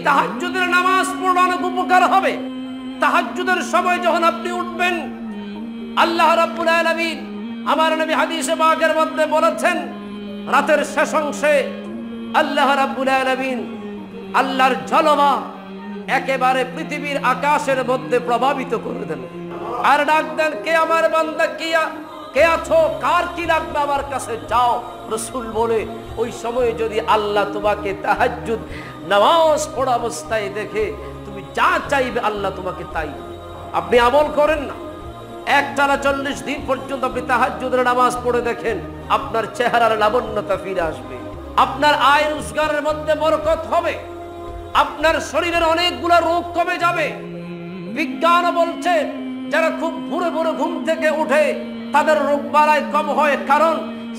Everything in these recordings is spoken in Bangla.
তাহাজ্জুদের নামাজ পড়লে অনেক উপকার হবে। তাহাজ্জুদের সময় যখন আপনি উঠবেন, আল্লাহ রাব্বুল আলামিন আমার নবী হাদিসে পাকের মধ্যে বলেছেন, রাতের শেষ অংশে আল্লাহ রাব্বুল আলামিন আল্লাহর জলবা একেবারে পৃথিবীর আকাশের মধ্যে প্রভাবিত করে দেন আর ডাক দেন, কে আমার বান্দা, কে আছো, কার কি লাগবে আমার কাছে যাও। রাসূল বলে, ওই সময় যদি আল্লাহ তোমাকে তাহাজ্জুদ নামাজ পড়া অবস্থায় দেখে, তুমি যা চাইবে আল্লাহ তোমাকে তাই। আপনি আমল করেন না, একটানা 40 দিন পর্যন্ত আপনি তাহাজ্জুদের নামাজ পড়ে দেখেন, আপনার চেহারার লাবণ্যতা ফিরে আসবে, আপনার আয় রোজগারের মধ্যে বরকত হবে, আপনার শরীরের অনেকগুলো রোগ কমে যাবে। বিজ্ঞান বলছে, যারা খুব ভোরে ভোরে ঘুম থেকে উঠে তাদের রোগ বালাই কম হয়, কারণ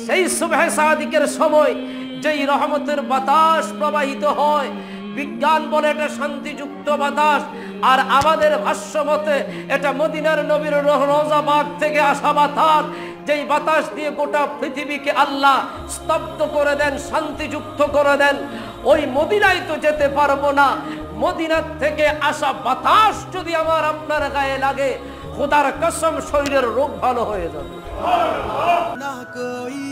সেই সুবহে সাদিকের সময় যেই রহমতের বাতাস প্রবাহিত হয়, বিজ্ঞান বলে এটা শান্তিযুক্ত বাতাস, আর আমাদের ভাষ্য মতে এটা মদিনার নবীর রওজা পাক থেকে আসা বাতাস, যেই বাতাস দিয়ে গোটা পৃথিবীকে আল্লাহ স্তব্ধ করে দেন, শান্তিযুক্ত করে দেন। ওই মদিনায় তো যেতে পারবো না, মদিনার থেকে আসা বাতাস যদি আমার আপনার গায়ে লাগে, খোদার কসম শরীরের রোগ ভালো হয়ে যাবে। ना कोई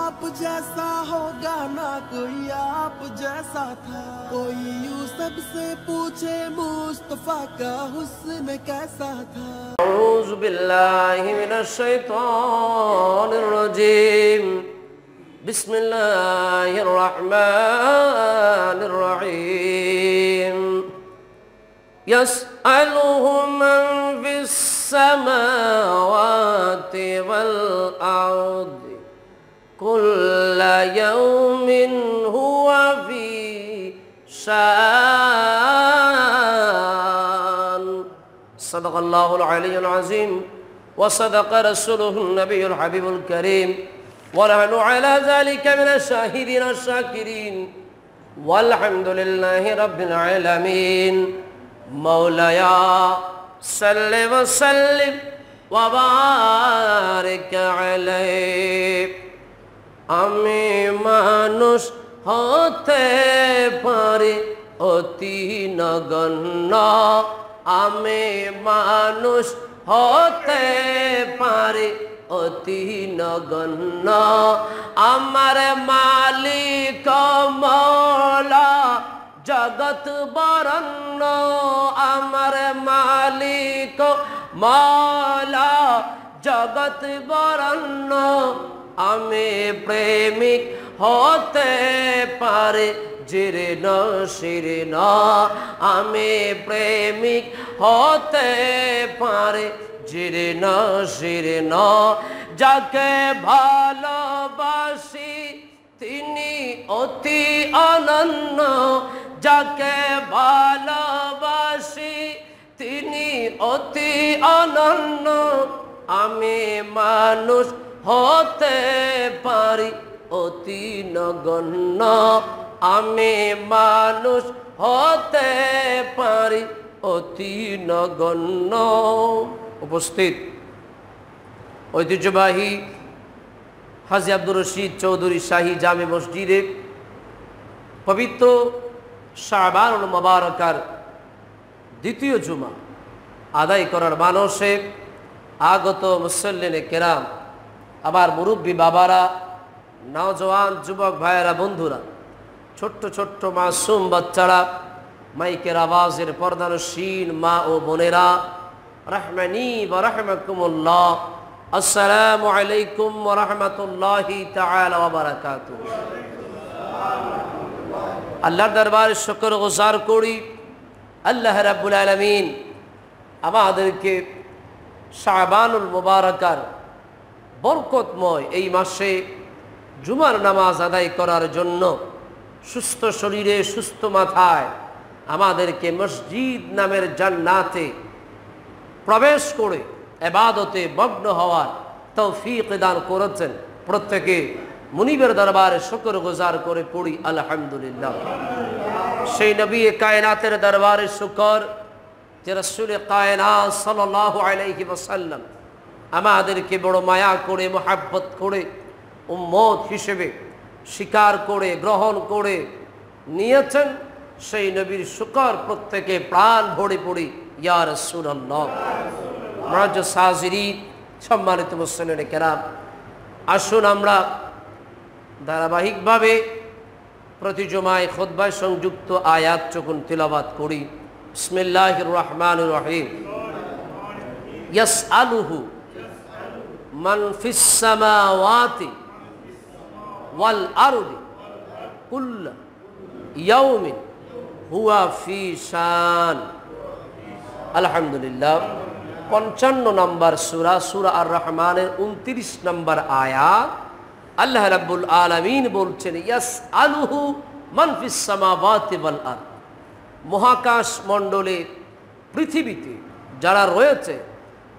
आप जैसा होगा, ना कोई आप जैसा था, कोई यूं सबसे पूछे मुस्तफा का हुस्न कैसा था। अऊज़ु बिल्लाहि मिनश शैतानिर रजीम, बिस्मिल्लाहिर रहमानिर रहीम। यसअलुहु मन फिस समावाति वल अर्दि कुल्ला यौमिन हुवा फी शान। सदक़ल्लाहुल अलियुल अज़ीम व सदक़ रसूलुहुन नबियुल हबीबुल करीम व नहनु अला ज़ालिका मिनश शाहिदीन शाकिरीन वल्हम्दुलिल्लाहि रब्बिल आलमीन। मौलाया सल्लि व सल्लिम व बारिक अलैहि। আমি মানুষ হতে পারি অতি নগণ্য, আমি মানুষ হতে পারি অতি নগণ্য, আমার মালিক মওলা জগৎ বরণ্য, আমার মালিক মওলা জগৎ বরণ্য। আমি প্রেমিক হতে পারি জীর্ণ শীর্ণ, আমি প্রেমিক হতে পারি জীর্ণ শীর্ণ, যাকে ভালোবাসি তিনি অতি অনন্য, যাকে ভালোবাসি তিনি অতি অনন্য। আমি মানুষ হতে পারি অতি নগণ্য, আমি মানুষ হতে পারি অতি নগণ্য। উপস্থিত ঐতিহ্যবাহী হাজী আব্দুর রশিদ চৌধুরী শাহী জামে মসজিদে পবিত্র শাবানুল মুবারাকার দ্বিতীয় জুমা আদায় করার মানসে আগত মুসল্লিনে কেরাম, আমার মুরব্বী বাবারা, নওজওয়ান যুবক ভাইয়েরা, বন্ধুরা, ছোট্ট ছোট্ট মাসুম বাচ্চারা, মাইকের আওয়াজের পর্দানশীল মা ও বোনেরা, রাহমানি ওয়া রাহমাকুমুল্লাহ, আসসালামু আলাইকুম ওয়া রাহমাতুল্লাহি তাআলা ওয়া বারাকাতুহু। আল্লাহর দরবারে শুকর গুজার করি, আল্লাহ রাব্বুল আলামিন আমাদেরকে শাবানুল মুবারাকার বরকতময় এই মাসে জুমার নামাজ আদায় করার জন্য সুস্থ শরীরে সুস্থ মাথায় আমাদেরকে মসজিদ নামের জান্নাতে প্রবেশ করে ইবাদতে মগ্ন হওয়ার তৌফিক দান করেছেন। প্রত্যেকে মুনিবের দরবারে শুকর গুজার করে পড়ি আলহামদুলিল্লাহ। সেই নবী কায়নাতের দরবারে শুকর যে রাসূল কায়নাত সাল্লাল্লাহু আলাইহি ওয়াসাল্লাম আমাদেরকে বড় মায়া করে মুহাব্বত করে উম্মত হিসেবে স্বীকার করে গ্রহণ করে নিয়েছেন, সেই নবীর শুকর প্রত্যেকে প্রাণ ভরে পড়ি ইয়া রাসূলুল্লাহ। মুআজ্জাজ হাজিরিন, সম্মানিত মুসলিমিন কেরাম, আসুন আমরা ধারাবাহিকভাবে প্রতি জুমায় খুতবায় সংযুক্ত আয়াত যখন তিলাওয়াত করি। বিসমিল্লাহির রহমানির রহিম। ইয়াসআলুহু মান ফিস সামাওয়াতি ওয়াল আরদি কুল্লু ইয়াউমিন হুয়া ফি শান। আলহামদুলিল্লাহ। 55 নম্বর সূরা, সূরা আর রহমানের 29 নম্বর আয়াত। আল্লাহ রাব্বুল আলামিন বলছেন ইয়াসআলুহু মান ফিস সামাওয়াতি ওয়াল আরদ। মহাকাশ মণ্ডলে পৃথিবীতে যারা রয়েছে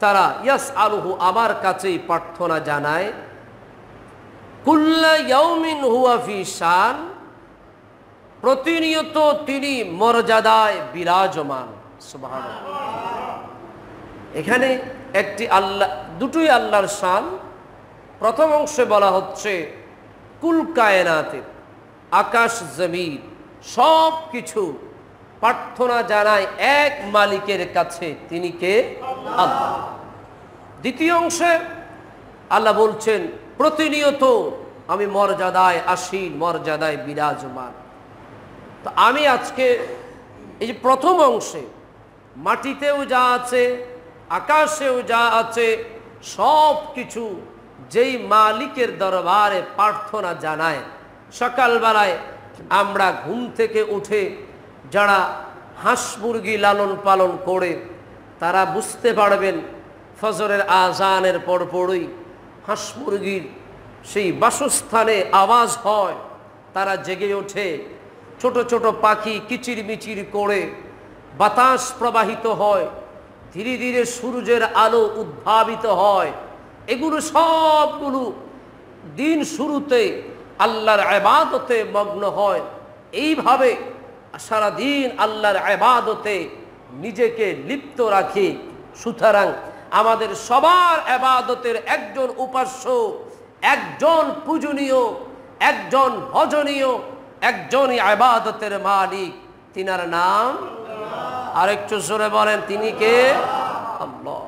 তারা ইয়াসআলুহু আমার কাছেই প্রার্থনা জানায়। কুল্লু ইয়াউমিন হুয়া ফি শান, প্রতিনিয়ত তিনি মর্যাদায় বিরাজমান। সুবহানাল্লাহ। এখানে একটি আল্লাহ, দুটোই আল্লাহর শান। প্রথম অংশে বলা হচ্ছে কুল কায়নাতের, আকাশ জমিন সব কিছু প্রার্থনা জানায় এক মালিকের কাছে, তিনি কে? আল্লাহ। দ্বিতীয় অংশে আল্লাহ বলছেন প্রতিনিয়ত আমি মর্যাদায় আসীন, মর্যাদায় বিরাজমান। তো আমি আজকে এই যে প্রথম অংশে মাটিতেও যা আছে, আকাশেও যা আছে, সব কিছু যেই মালিকের দরবারে প্রার্থনা জানায়। সকালবেলায় আমরা ঘুম থেকে উঠে যারা হাঁস মুরগি লালন পালন করে তারা বুঝতে পারবেন ফজরের আজানের পরপরই হাঁস মুরগির সেই বাসস্থানে আওয়াজ হয়, তারা জেগে ওঠে। ছোট ছোট পাখি কিচির মিচির করে, বাতাস প্রবাহিত হয়, ধীরে ধীরে সূর্যের আলো উদ্ভাবিত হয়। এগুলো সবগুলো দিন শুরুতে আল্লাহর ইবাদতে মগ্ন হয়। এইভাবে সারাদিন আল্লাহর ইবাদতে নিজেকে লিপ্ত রাখি। সুতরাং আমাদের সবার ইবাদতের একজন উপাস্য, একজন পূজনীয়, একজন ভজনীয়, একজনই ইবাদতের মালিক, তিনার নাম আরেকটু জোরে বলেন, তিনি কে? আল্লাহ।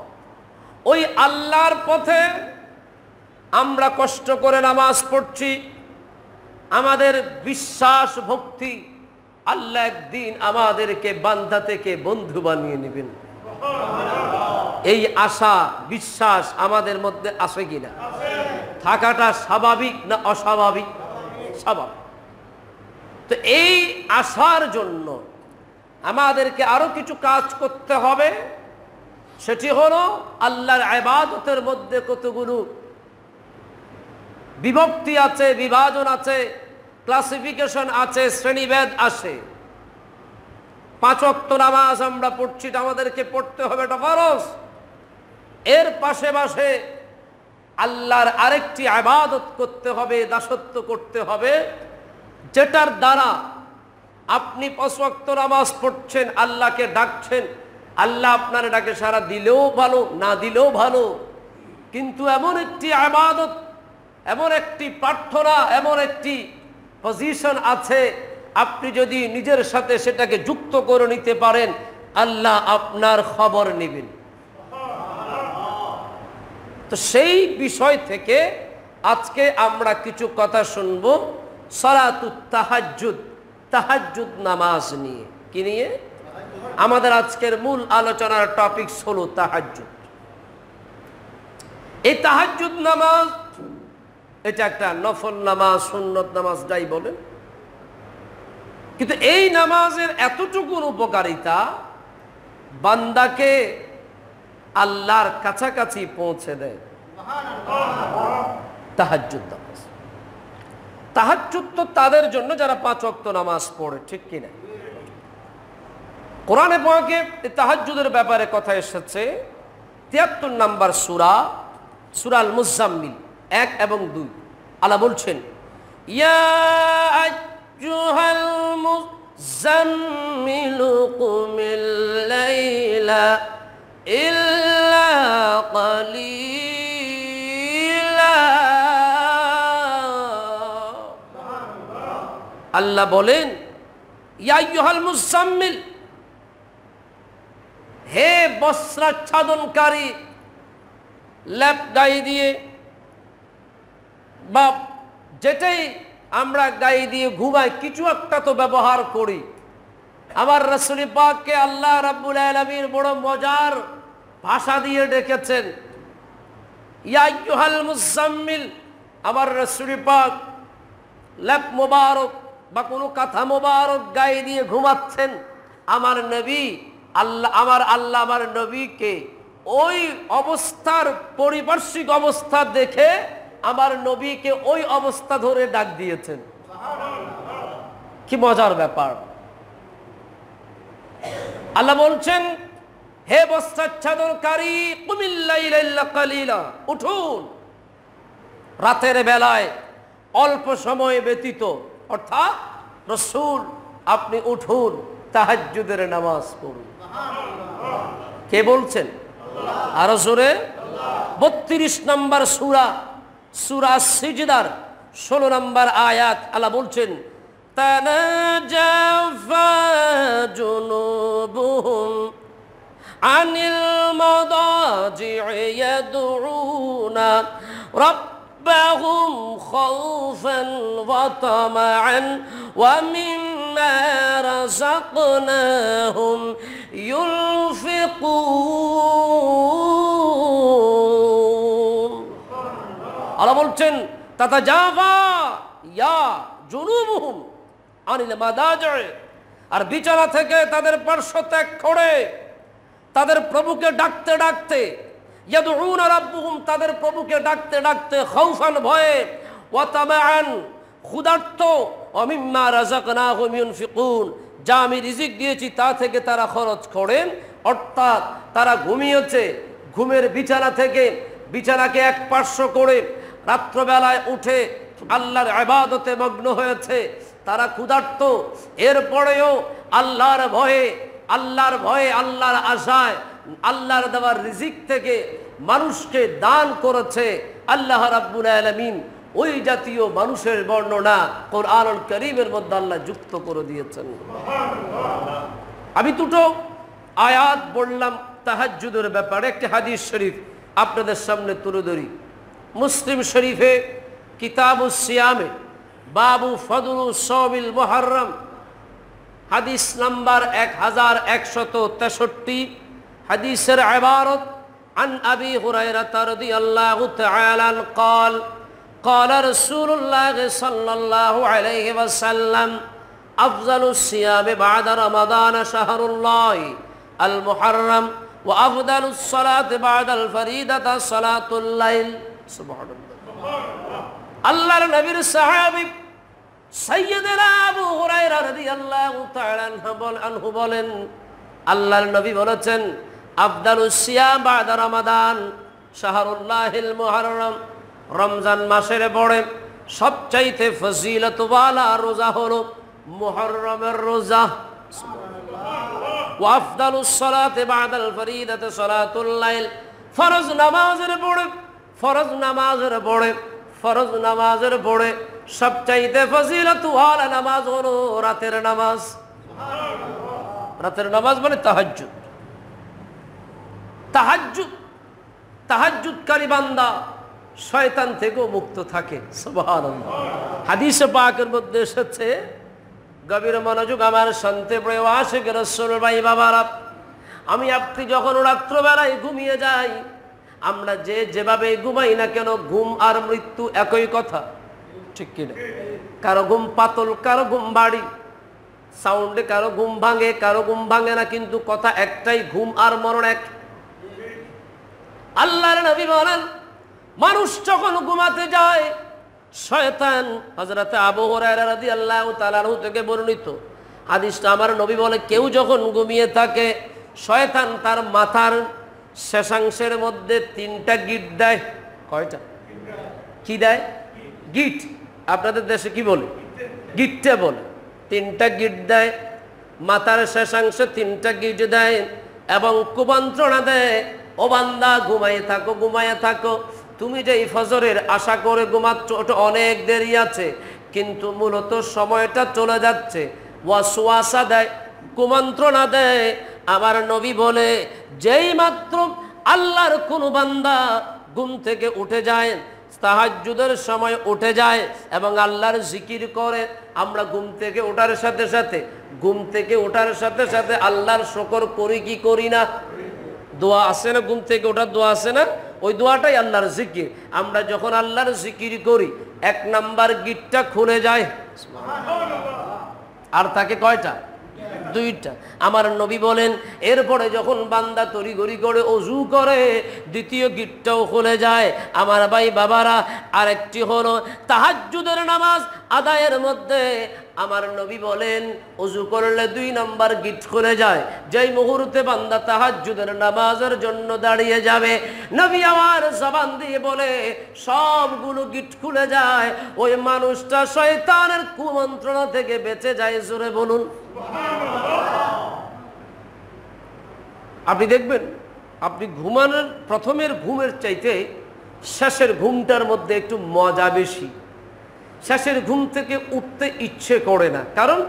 ওই আল্লাহর পথে আমরা কষ্ট করে নামাজ পড়ছি, আমাদের বিশ্বাস ভক্তি আল্লাহ একদিন আমাদেরকে বান্দা থেকে বন্ধু বানিয়ে নেবেন, এই আশা বিশ্বাস আমাদের মধ্যে আছে কিনা? থাকাটা স্বাভাবিক না অস্বাভাবিক? স্বাভাবিক। তো এই আশার জন্য আমাদেরকে আরো কিছু কাজ করতে হবে। সেটি হলো আল্লাহর ইবাদতের মধ্যে কতগুলো বিভক্তি আছে, বিভাজন আছে, ক্লাসিফিকেশন আছে, শ্রেণীভেদ আছে। 5 ওয়াক্ত নামাজ আমরা পড়ছি, এটা আমাদেরকে পড়তে হবে, এটা ফরজ। এর পাশে পাশে আল্লাহর আরেকটি ইবাদত করতে হবে, দাসত্ব করতে হবে, যেটার দ্বারা আপনি 5 ওয়াক্ত নামাজ পড়ছেন, আল্লাহকে ডাকছেন, আল্লাহ আপনার ডাকে সাড়া দিলেও ভালো, না দিলেও ভালো। কিন্তু এমন একটি ইবাদত, এমন একটি প্রার্থনা, এমন একটি পজিশন আছে, আপনি যদি নিজের সাথে সেটাকে যুক্ত করে নিতে পারেন, আল্লাহ আপনার খবর নেবেন। তো সেই বিষয় থেকে আজকে আমরা কিছু কথা শুনব সালাতুত তাহাজ্জুদ, তাহাজ্জুদ নামাজ নিয়ে। কি নিয়ে? আমাদের আজকের মূল আলোচনার টপিক হলো তাহাজ্জুদ। এই তাহাজ্জুদ নামাজ এটা একটা নফল নামাজ, সুন্নত নামাজ যাই বলেন, কিন্তু এই নামাজের এতটুকুর উপকারিতা বান্দাকে আল্লাহর কাছাকাছি পৌঁছে দেয়। তাহাজ্জুদ নামাজ, তাহাজ্জুদ তো তাদের জন্য যারা 5 ওয়াক্ত নামাজ পড়ে, ঠিক কিনা? কোরআনে পাকে তাহাজ্জুদের ব্যাপারে কথা এসেছে 73 নম্বর সূরা, সূরা আল মুজাম্মিল 1 এবং 2। আল্লাহ বলছেন ইয়া আইয়ুহাল মুজাম্মিলু কুমিল লাইলা ইল্লা কালিলা। আল্লাহ বলেন ইয়া আইয়ুহাল মুজাম্মিল, হে বস্ত্রাচ্ছাদনকারী, ল্যাপ গায়ে দিয়ে বা যেটাই আমরা গায়ে দিয়ে ঘুমাই, কিছু একটা তো ব্যবহার করি। আমার রাসূল পাককে আল্লাহ রাব্বুল আলামিন বড় মজার ভাষা দিয়ে ডেকেছেন, ইয়া আইয়ুহাল মুজাম্মিল। আমার রাসূল পাক ল্যাপ মোবারক বা কোনো কাঁথা মোবারক গায়ে দিয়ে ঘুমাচ্ছেন। আমার নবী আল্লাহ আমার নবীকে ওই অবস্থার পারিপার্শ্বিক অবস্থা দেখে আমার নবীকে ওই অবস্থা ধরে ডাক দিয়েছেন। কি মজার ব্যাপার! আল্লাহ বলছেন, হে বস্ত্রাচ্ছাদনকারী, কুমিল লাইলা ইল্লা কালিলা, উঠুন রাতের বেলায় অল্প সময় ব্যতীত, অর্থাৎ রাসূল আপনি উঠুন, তাহাজ্জুদের নামাজ পড়ুন। কে বলছেন? আরো জোরে। 32 নম্বর সূরা সিজদার 16 নম্বর আয়াত আল্লাহ বলছেন, তানাজাফা জুনুবুহুম আনিল মাদাজি'i ইয়াদউনা রাব্বাহুম খাউফান ওয়া তামাআন ওয়া মিম্মা রাযাকনাহুম ইউনফিকুন। আল্লাহ বলছেন, তাতাজাফা ইয়া জুনুবুহুম আনিল মাদাজি', আর বিছানা থেকে তাদের পার্শ্ব ত্যাগ করে তাদের প্রভুকে ডাকতে ডাকতে, ইয়াদউনা রাব্বুহুম তাদের প্রভুকে ডাকতে ডাকতে, খাউফান ভয়ে, ওয়া তামাআন ক্ষুধার্ত, ওয়া মিম্মা রাযাকনাহুম ইউনফিকুন যা আমি রিজিক দিয়েছি তা থেকে তারা খরচ করেন। অর্থাৎ তারা ঘুমিয়েছে, ঘুমের বিছানা থেকে বিছানাকে এক পার্শ্ব করে রাত্রবেলায় উঠে আল্লাহর ইবাদতে মগ্ন হয়েছে। তারা ক্ষুধার্ত, এরপরেও আল্লাহর ভয়ে আল্লাহর আশায় আল্লাহর দেওয়ার রিজিক থেকে মানুষকে দান করেছে। আল্লাহ রাব্বুল আলামিন ওই জাতীয় মানুষের বর্ণনা কোরআনুল কারীমের মধ্যে আল্লাহ যুক্ত করে দিয়েছেন। আমি দুটো আয়াত বললাম তাহাজ্জুদের ব্যাপারে। একটি হাদিস শরীফ আপনাদের সামনে তুলে ধরি। মুসলিম শরীফে কিতাবুস সিয়ামে বাবু ফদলুস সাওমিল মুহররম, হাদিস নাম্বার 1163। হাদিসের ইবারত, আন আবি হুরায়রা রাদিয়াল্লাহু তাআলা আনহু قال قال رسول الله صلى الله عليه وسلم أفضل الصيام بعد رمضان شهر الله المحرم وأفضل الصلاة بعد الفريضة صلاة الليل। سبحان الله। আল্লাহর নবীর সাহাবী সাইয়্যিদুনা আবু হুরায়রা রাদিয়াল্লাহু তাআলা আনহু বলেন, আল্লাহর নবী বলেছেন, আফদালুস সিয়াম বাদা রমাদান শাহরুল্লাহিল মুহররম, রমজান মাসের পরে সবচাইতে ফজিলতওয়ালা রোজা হলো মুহররমের রোজা। ওয়া আফদালুস সালাতি বাদাল ফরিদাতি সালাতুল লাইল, ফরজ নামাজের পরে সবচাইতে ফজিলতওয়ালা নামাজ হলো রাতের নামাজ। রাতের নামাজ মানে তাহাজ্জুদকারী বান্দা শয়তান থেকেও মুক্ত থাকে। সুবহানাল্লাহ। হাদিসে পাকের মধ্যে এসেছে, গভীর মনোযোগ আমার শান্তি প্রিয় আশিক রাসূল ভাই বাবারা, আমি আপনি যখন রাত্রবেলায় ঘুমিয়ে যাই, আমরা যেভাবে ঘুমাই না কেন, ঘুম আর মৃত্যু একই কথা, ঠিক কিনা? কারো ঘুম পাতল, কারো ঘুম বাড়ি, সাউন্ডে কারো ঘুম ভাঙে, কারো ঘুম ভাঙে না, কিন্তু কথা একটাই, ঘুম আর মরণ এক। আল্লাহর নবী বলেন, মানুষ যখন ঘুমাতে যায়, শয়তান, হযরত আবু হুরায়রা রাদিয়াল্লাহু তাআলা আনহু থেকে বর্ণিত হাদিসটা, আমার নবী বলে, কেউ যখন ঘুমিয়ে থাকে, শয়তান তার মাথার শেষাংশের মধ্যে 3টা গিট দেয়। কয়টা? কি দেয়? গিট। আপনাদের দেশে কি বলে? গিটটা বলে। 3টা গিট দেয়, মাথার শেষাংশে 3টা গিট দেয় এবং কুমন্ত্রণা দেয়, ও বান্দা ঘুমায়ে থাকো, তুমি যে ফজরের আশা করে ঘুমাচ্ছ ওটা অনেক দেরি আছে, কিন্তু মূলত সময়টা চলে যাচ্ছে, ওয়াসওয়াসা দেয়, কুমন্ত্রণা দেয়। আমার নবী বলে, যেই মাত্র আল্লাহর কোন বান্দা ঘুম থেকে উঠে যায়, তাহাজ্জুদের সময় উঠে যায় এবং আল্লাহর জিকির করে, আমরা ঘুম থেকে ওঠার সাথে সাথে আল্লাহর শুকর করি কি করি না? দোয়া আছে না, ঘুম থেকে ওঠার দোয়া আছে না? ওই দোয়াটাই আল্লাহর জিকির। আমরা যখন আল্লাহর জিকির করি, 1 নাম্বার গিটটা খুলে যায়, আর তাকে কয়টা? 2টা। আমার নবী বলেন, এরপরে যখন বান্দা তড়িঘড়ি করে ওযু করে, 2য় গিটটাও খুলে যায়। আমার ভাই বাবারা, আরেকটি হলো তাহাজ্জুদের নামাজ আদায়ের মধ্যে আমার নবী বলেন, ওযু করলে 2 নাম্বার গিট খুলে যায়। যেই মুহূর্তে বান্দা তাহাজ্জুদের নামাজের জন্য দাঁড়িয়ে যাবে, নবী আমার জবান দিয়ে বলে, সবগুলো গিট খুলে যায়। ওই মানুষটা শয়তানের কুমন্ত্রণা থেকে বেঁচে যায়। জোরে বলুন। আপনি দেখবেন, আপনি ঘুমানোর প্রথমের ঘুমের চাইতে শেষের ঘুমটার মধ্যে একটু মজা বেশি। শেষের ঘুম থেকে উঠতে ইচ্ছে করে না, কারণ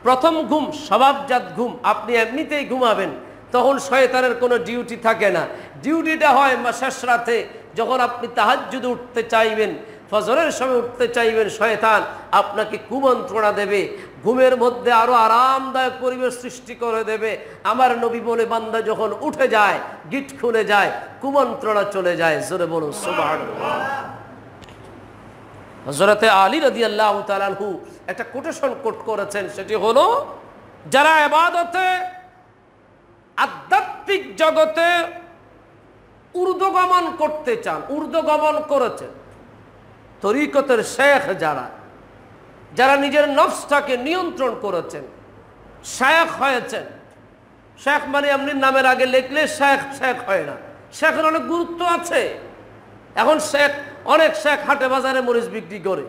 প্রথম ঘুম স্বভাবজাত ঘুম, আপনি এমনিতেই ঘুমাবেন, তখন শয়তানের কোনো ডিউটি থাকে না। ডিউটিটা হয় শেষ রাতে, যখন আপনি তাহাজ্জুদে উঠতে চাইবেন, ফজরের সময় উঠতে চাইবেন, শয়তান আপনাকে কুমন্ত্রণা দেবে, ঘুমের মধ্যে আরো আরামদায়ক পরিবেশ সৃষ্টি করে দেবে। আমার নবী বলে, বান্দা যখন উঠে যায়, গিট খুলে যায়, কুমন্ত্রণা চলে যায়। জোরে বলুন সুবহানাল্লাহ। হযরতে আলী রাদিয়াল্লাহু তাআলা আনহু একটা কোটেশন কোট করেছেন, সেটি হলো, যারা ইবাদতে আধ্যাত্মিক জগতে ঊর্ধ্বগমন করতে চান, ঊর্ধ্বগমন করেছেন, তরিকতের শেখ যারা নিজের নফসটাকে নিয়ন্ত্রণ করেছেন, শেখ হয়েছেন। শেখ মানে এমনি নামের আগে লিখলে শেখ হয় না, শেখের অনেক গুরুত্ব আছে। এখন অনেক শেখ হাটে বাজারে মরিচ বিক্রি করে,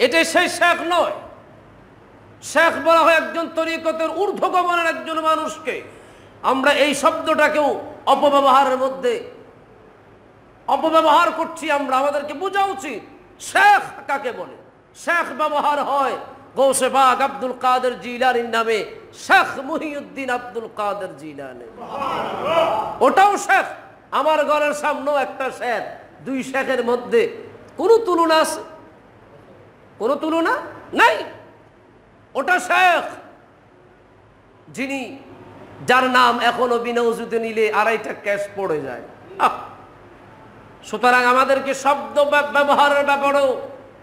এটাই সেই শেখ নয়। শেখ বলা হয় একজন তরিকতের ঊর্ধ্বগমনের একজন মানুষকে। আমরা এই শব্দটাকেও অপব্যবহার করছি। আমাদেরকে বোঝা উচিত শেখ কাকে বলে। শেখ ব্যবহার হয় গৌসে পাক আব্দুল কাদের জিলানীর নামে, শেখ মুহিউদ্দিন আব্দুল কাদের জিলানী, ওটাও শেখ। আমার ঘরের সামনেও একটা শেখ। 2 শেখের মধ্যে কোনো তুলনা আছে? কোনো তুলনা নাই। ওটা শেখ, যার নাম এখনো বিনা উজুতে নিলে 2.5টা ক্যাশ পড়ে যায়। সুতরাং আমাদেরকে শব্দ ব্যবহারের ব্যাপারেও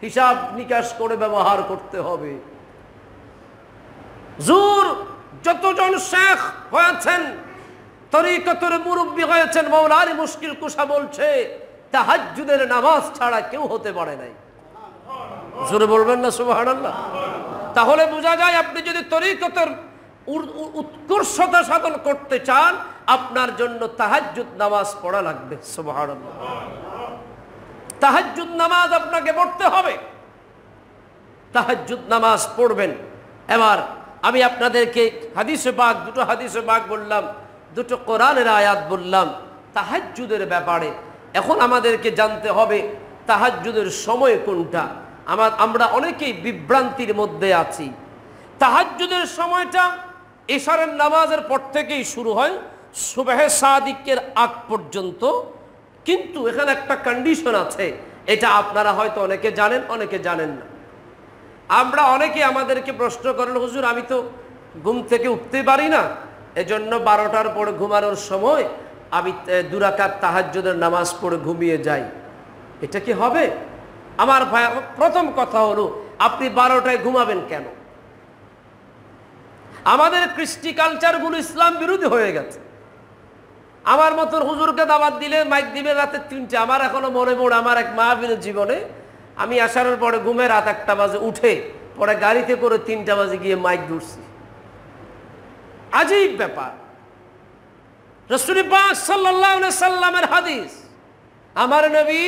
হিসাব নিকাশ করে ব্যবহার করতে হবে। যতজন শেখ হয়েছেন, তরিকতের মুরব্বী হয়েছেন, মাওলানা আলী মুশকিল কুশা বলছে, তাহাজ্জুদের নামাজ ছাড়া কেউ হতে পারে নাই। জোরে বলবেন না সুবহানাল্লাহ? তাহলে বোঝা যায়, আপনি যদি তরিকতের উৎকর্ষতা সাধন করতে চান, আপনার জন্য তাহাজ্জুদ নামাজ পড়া লাগবে। সুবহানাল্লাহ। তাহাজ্জুদ নামাজ আপনাকে পড়তে হবে, তাহাজ্জুদ নামাজ পড়বেন। এবার আমি আপনাদেরকে দুটো হাদিসে পাক বললাম, 2টো কোরআনের আয়াত বললাম তাহাজ্জুদের ব্যাপারে। এখন আমাদেরকে জানতে হবে তাহাজ্জুদের সময় কোনটা। আমরা অনেকেই বিভ্রান্তির মধ্যে আছি। তাহাজ্জুদের সময়টা ইশারের নামাজের পর থেকেই শুরু হয়, সুবহে সাদিকের আগ পর্যন্ত। কিন্তু এখানে একটা কন্ডিশন আছে, এটা আপনারা হয়তো অনেকে জানেন, অনেকে জানেন না। আমরা অনেকে আমাদেরকে প্রশ্ন করেন, হুজুর আমি তো ঘুম থেকে উঠতে পারি না, এজন্য 12টার পরে ঘুমানোর সময় আমি 2 রাকাত তাহাজ্জুদের নামাজ পড়ে ঘুমিয়ে যাই। এটা কি হবে? আমার ভাই, প্রথম কথা হলো, আপনি 12টায় ঘুমাবেন কেন? আমাদের কৃষ্টি কালচারগুলো ইসলাম বিরোধী হয়ে গেছে। আমার মতন হুজুরকে দাওয়াত দিলে মাইক দিবে রাতে 3টে। আমার এখনো মনে পড়ে, আমার এক মাহফিলের জীবনে আমি আসার পরে ঘুমে রাত 1টা বাজে উঠে, পরে গাড়িতে করে 3টা বাজে গিয়ে মাইক ধরছি। আজীব ব্যাপার। রাসূল পাক সাল্লাল্লাহু আলাইহি সাল্লামের হাদিস, আমার নবী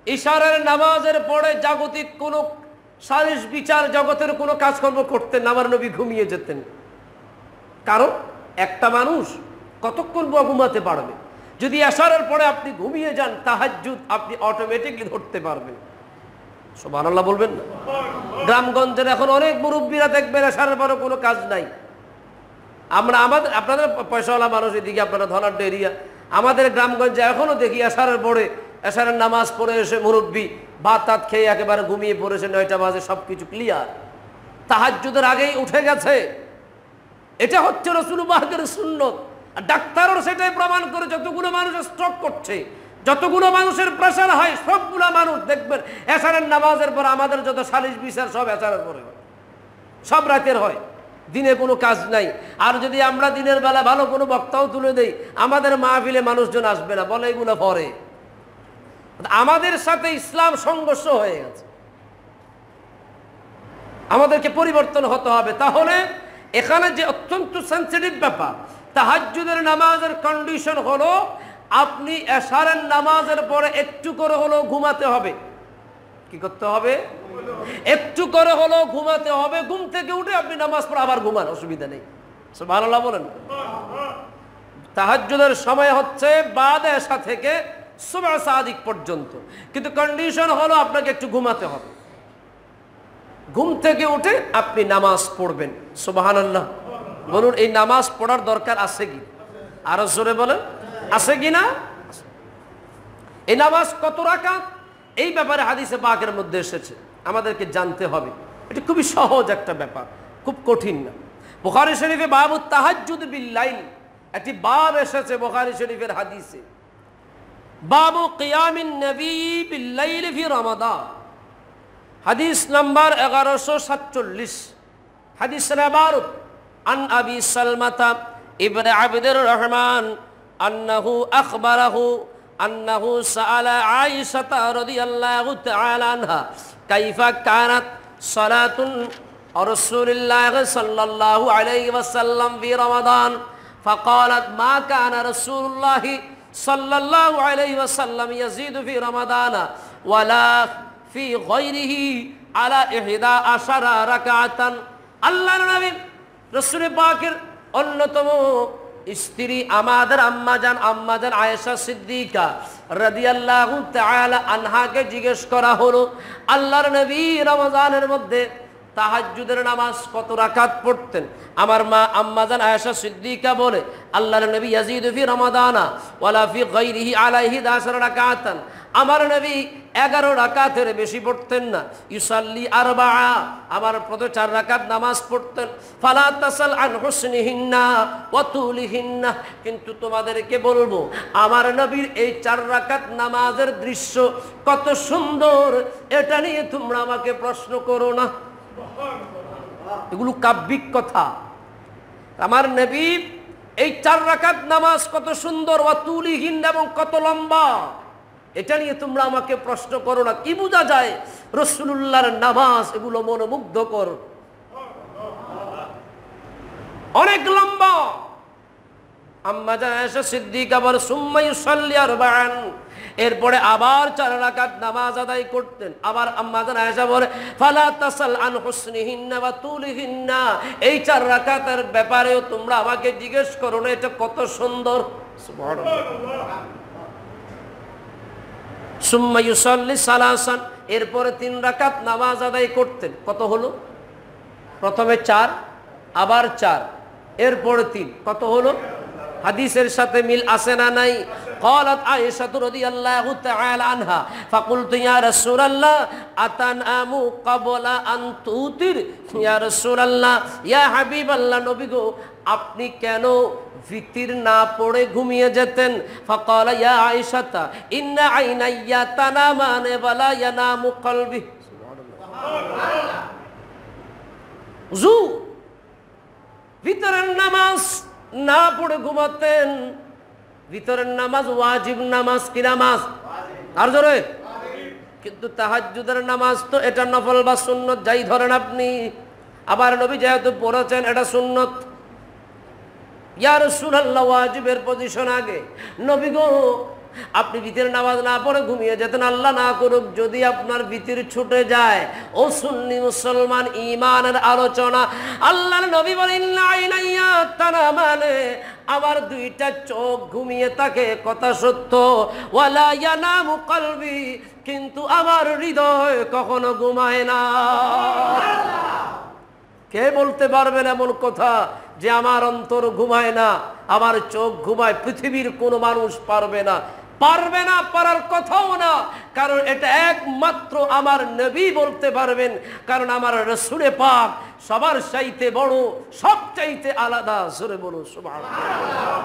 ইশারের নামাজের পরে জাগতিক কোনো সালিশ বিচার জগতের কোনো কাজকর্ম করতেন না, আমার নবী ঘুমিয়ে যেতেন। কারণ একটা মানুষ কতক্ষণ ঘুমাতে পারবে? যদি ইশারের পরে আপনি ঘুমিয়ে যান, তাহাজ্জুদ আপনি অটোমেটিকলি ধরতে পারবেন। সুবহানাল্লাহ বলবেন না? গ্রামগঞ্জের এখন অনেক মুরব্বীরা দেখবেন এশারের পরে কোনো কাজ নাই। আপনাদের পয়সাওয়ালা মানুষ, এদিকে আপনারা ধনাঢ্য এরিয়া, আমাদের গ্রামগঞ্জে এখনো দেখি এশারের পরে, এশারের নামাজ পড়ে এসে মুরব্বী ভাত টাত খেয়ে একেবারে ঘুমিয়ে পড়েছে, 9টা বাজে সবকিছু ক্লিয়ার, তাহাজ্জুদের আগেই উঠে গেছে। এটা হচ্ছে রাসূলুল্লাহর সুন্নত। আর ডাক্তারও সেটাই প্রমাণ করে, যতগুলো মানুষ স্ট্রোক করছে, যতগুলো মানুষের প্রেশার হয়, সবগুলো মানুষ দেখবেন এশারের নামাজের পর, আমাদের যত সালিশ বিচার সব এশারের পরে হয়, সব রাতের হয়, দিনে কোনো কাজ নাই। আর যদি আমরা দিনের বেলা ভালো কোনো বক্তাও তুলে দেই, আমাদের মাহফিলে মানুষজন আসবে না, বলে এগুলো পরে। আমাদের সাথে ইসলাম সংঘর্ষ হয়ে গেছে, আমাদেরকে পরিবর্তন হতে হবে। তাহলে এখানে যে অত্যন্ত সেন্সিটিভ ব্যাপার, তাহাজ্জুদের নামাজের কন্ডিশন হলো আপনি এশারের নামাজের পরে একটু করে হলো ঘুমাতে হবে। কি করতে হবে? একটু করে হলো ঘুমাতে হবে। ঘুম থেকে উঠে আপনি নামাজ পড়ে আবার ঘুমান, অসুবিধা নেই। সুবহানাল্লাহ বলেন। তাহাজ্জুদের সময় হচ্ছে বাদে এশা থেকে সুবহ সাদিক পর্যন্ত, কিন্তু কন্ডিশন হলো আপনাকে একটু ঘুমাতে হবে। ঘুম থেকে উঠে আপনি নামাজ পড়বেন। সুবহানাল্লাহ বলুন, এই নামাজ পড়ার দরকার আছে কি? আরো জোরে বলেন, আছে কি না? এই নামাজ কত রাকাত, এই ব্যাপারে হাদিসে পাকের মধ্যে এসেছে, আমাদেরকে জানতে হবে। এটা খুবই সহজ একটা ব্যাপার, খুব কঠিন না। বুখারী শরীফে বাবুত তাহাজ্জুদ বিল লাইল, একটি বাব এসেছে বুখারী শরীফের হাদিসে, বাবু কিয়ামিন নবী বিল লাইল ফি রমাদান, হাদিস নাম্বার 1147। হাদিসের ইবারত আন আবি সালমাতা ইবনে আবদুর রহমান আন্নাহু আখবারাহু আন্নাহু সাআলা আয়েশা রাদিয়াল্লাহু তাআলা আনহা কাইফা কানাত সালাতুন রাসূলিল্লাহ সাল্লাল্লাহু আলাইহি ওয়াসাল্লাম ফি রমাদান ফাকালাত মা কানা রাসূলুল্লাহ সাল্লাল্লাহু আলাইহি ওয়াসাল্লাম ইয়াজিদু ফি রমাদানা ওয়ালা ফি গায়রিহি আলা 11 রাকাতান। আল্লাহর নবী রাসূল পাকের অন্যতম স্ত্রী আমাদের আম্মাজান আয়েশা সিদ্দিকা রাদিয়াল্লাহু তাআলা আনহাকে জিজ্ঞেস করা হলো, আল্লাহর নবী রমজানের মধ্যে তাহাজ্জুদের নামাজ কত রাকাত পড়তেন? আমার মা আম্মাজান আয়েশা সিদ্দিকা বলে, আল্লাহর নবী ইয়াজিদু ফি রমাদানা ওয়ালা ফি গায়রিহি আলা 11 রাকাতান, আমার নবী 11 রাকাতের বেশি পড়তেন না। ইউসাল্লি আরবাআ, আমার প্রতি 4 রাকাত নামাজ পড়তেন। ফালা তাসাল আন হুসনিহিন্না ওয়া তুলিহিন্না, কিন্তু তোমাদেরকে বলবো আমার নবীর এই 4 রাকাত নামাজের দৃশ্য কত সুন্দর, এটা নিয়ে তোমরা আমাকে প্রশ্ন করো না। এগুলো কাব্যিক কথা। আমার নবী এই 4 রাকাত নামাজ কত সুন্দর, ওয়া তুলিহিন্না, এবং কত লম্বা, এটা নিয়ে তোমরা আমাকে প্রশ্ন করো না। কি বোঝা যায়? রাসূলুল্লাহর নামাজ এগুলো মনোমুগ্ধকর, অনেক লম্বা। আম্মা জান আয়েশা সিদ্দিকা বলেন সুম্মা ইউসাল্লি আরবাআন, এরপরে আবার 4 রাকাত নামাজ আদায় করতেন। আবার আম্মা জান আয়েশা বলে ফালা তাসাল আন হুসনিহিন্না ওয়া তুলিহিন্না, এই 4 রাকাতের ব্যাপারেও তোমরা আমাকে জিজ্ঞেস করো না, এটা কত সুন্দর। সুবহানাল্লাহ। সুম্মা ইউসাল্লি সালাসান, এরপরে 3 রাকাত নামাজ আদায় করতেন। কত হলো? প্রথমে 4, আবার 4, এরপরে 3, কত হলো? হাদিসের সাথে মিল আছে না নাই? قالت عائشة رضي الله تعالى عنها فقلت يا رسول الله أتنام قبل أن توتر يا رسول الله يا حبيب الله নবী গো, আপনি কেন ফিতির না পড়ে ঘুমিয়ে যেতেন? فقال يا عائشة إن عيني تنامان ولا ينام قلبي। সুবহানাল্লাহ। যু ভিতরের নামাজ না পড়ে ঘুমাতেন। ভিতরের নামাজ ওয়াজিব নামাজ, কি নামাজ? আর জোরে। কিন্তু তাহাজ্জুদের নামাজ তো এটা নফল বা সুন্নত, যাই ধরেন আপনি। আবার নবী যেহেতু পড়েছেন এটা সুন্নত, ইয়া রাসূলুল্লাহ ওয়াজিবের পজিশন আগে। নবী গো, আপনি ভিতরের নামাজ না পড়ে ঘুমিয়ে যেতেন, আল্লাহ না করুক যদি আপনার ভিতর ছুটে যায়। ও সুন্নি মুসলমান, ঈমানের আলোচনা। আল্লাহর নবী বলেন লা ইলাইয়া তানামানে, আমার দুইটা চোখ ঘুমিয়ে থাকে, কথা সত্য। ওয়ালা ইয়ানামু কলবি, কিন্তু আমার হৃদয় কখনো ঘুমায় না। কে বলতে পারবেন এমন কথা যে আমার অন্তর ঘুমায় না, আমার চোখ ঘুমায়? পৃথিবীর কোনো মানুষ পারবে না, পারবে না, পারার কথাও না। কারণ এটা একমাত্র আমার নবী বলতে পারবেন। কারণ আমার রাসূলে পাক সবার চাইতে বড়, সব চাইতে আলাদা। জোরে বলুন সুবহানাল্লাহ।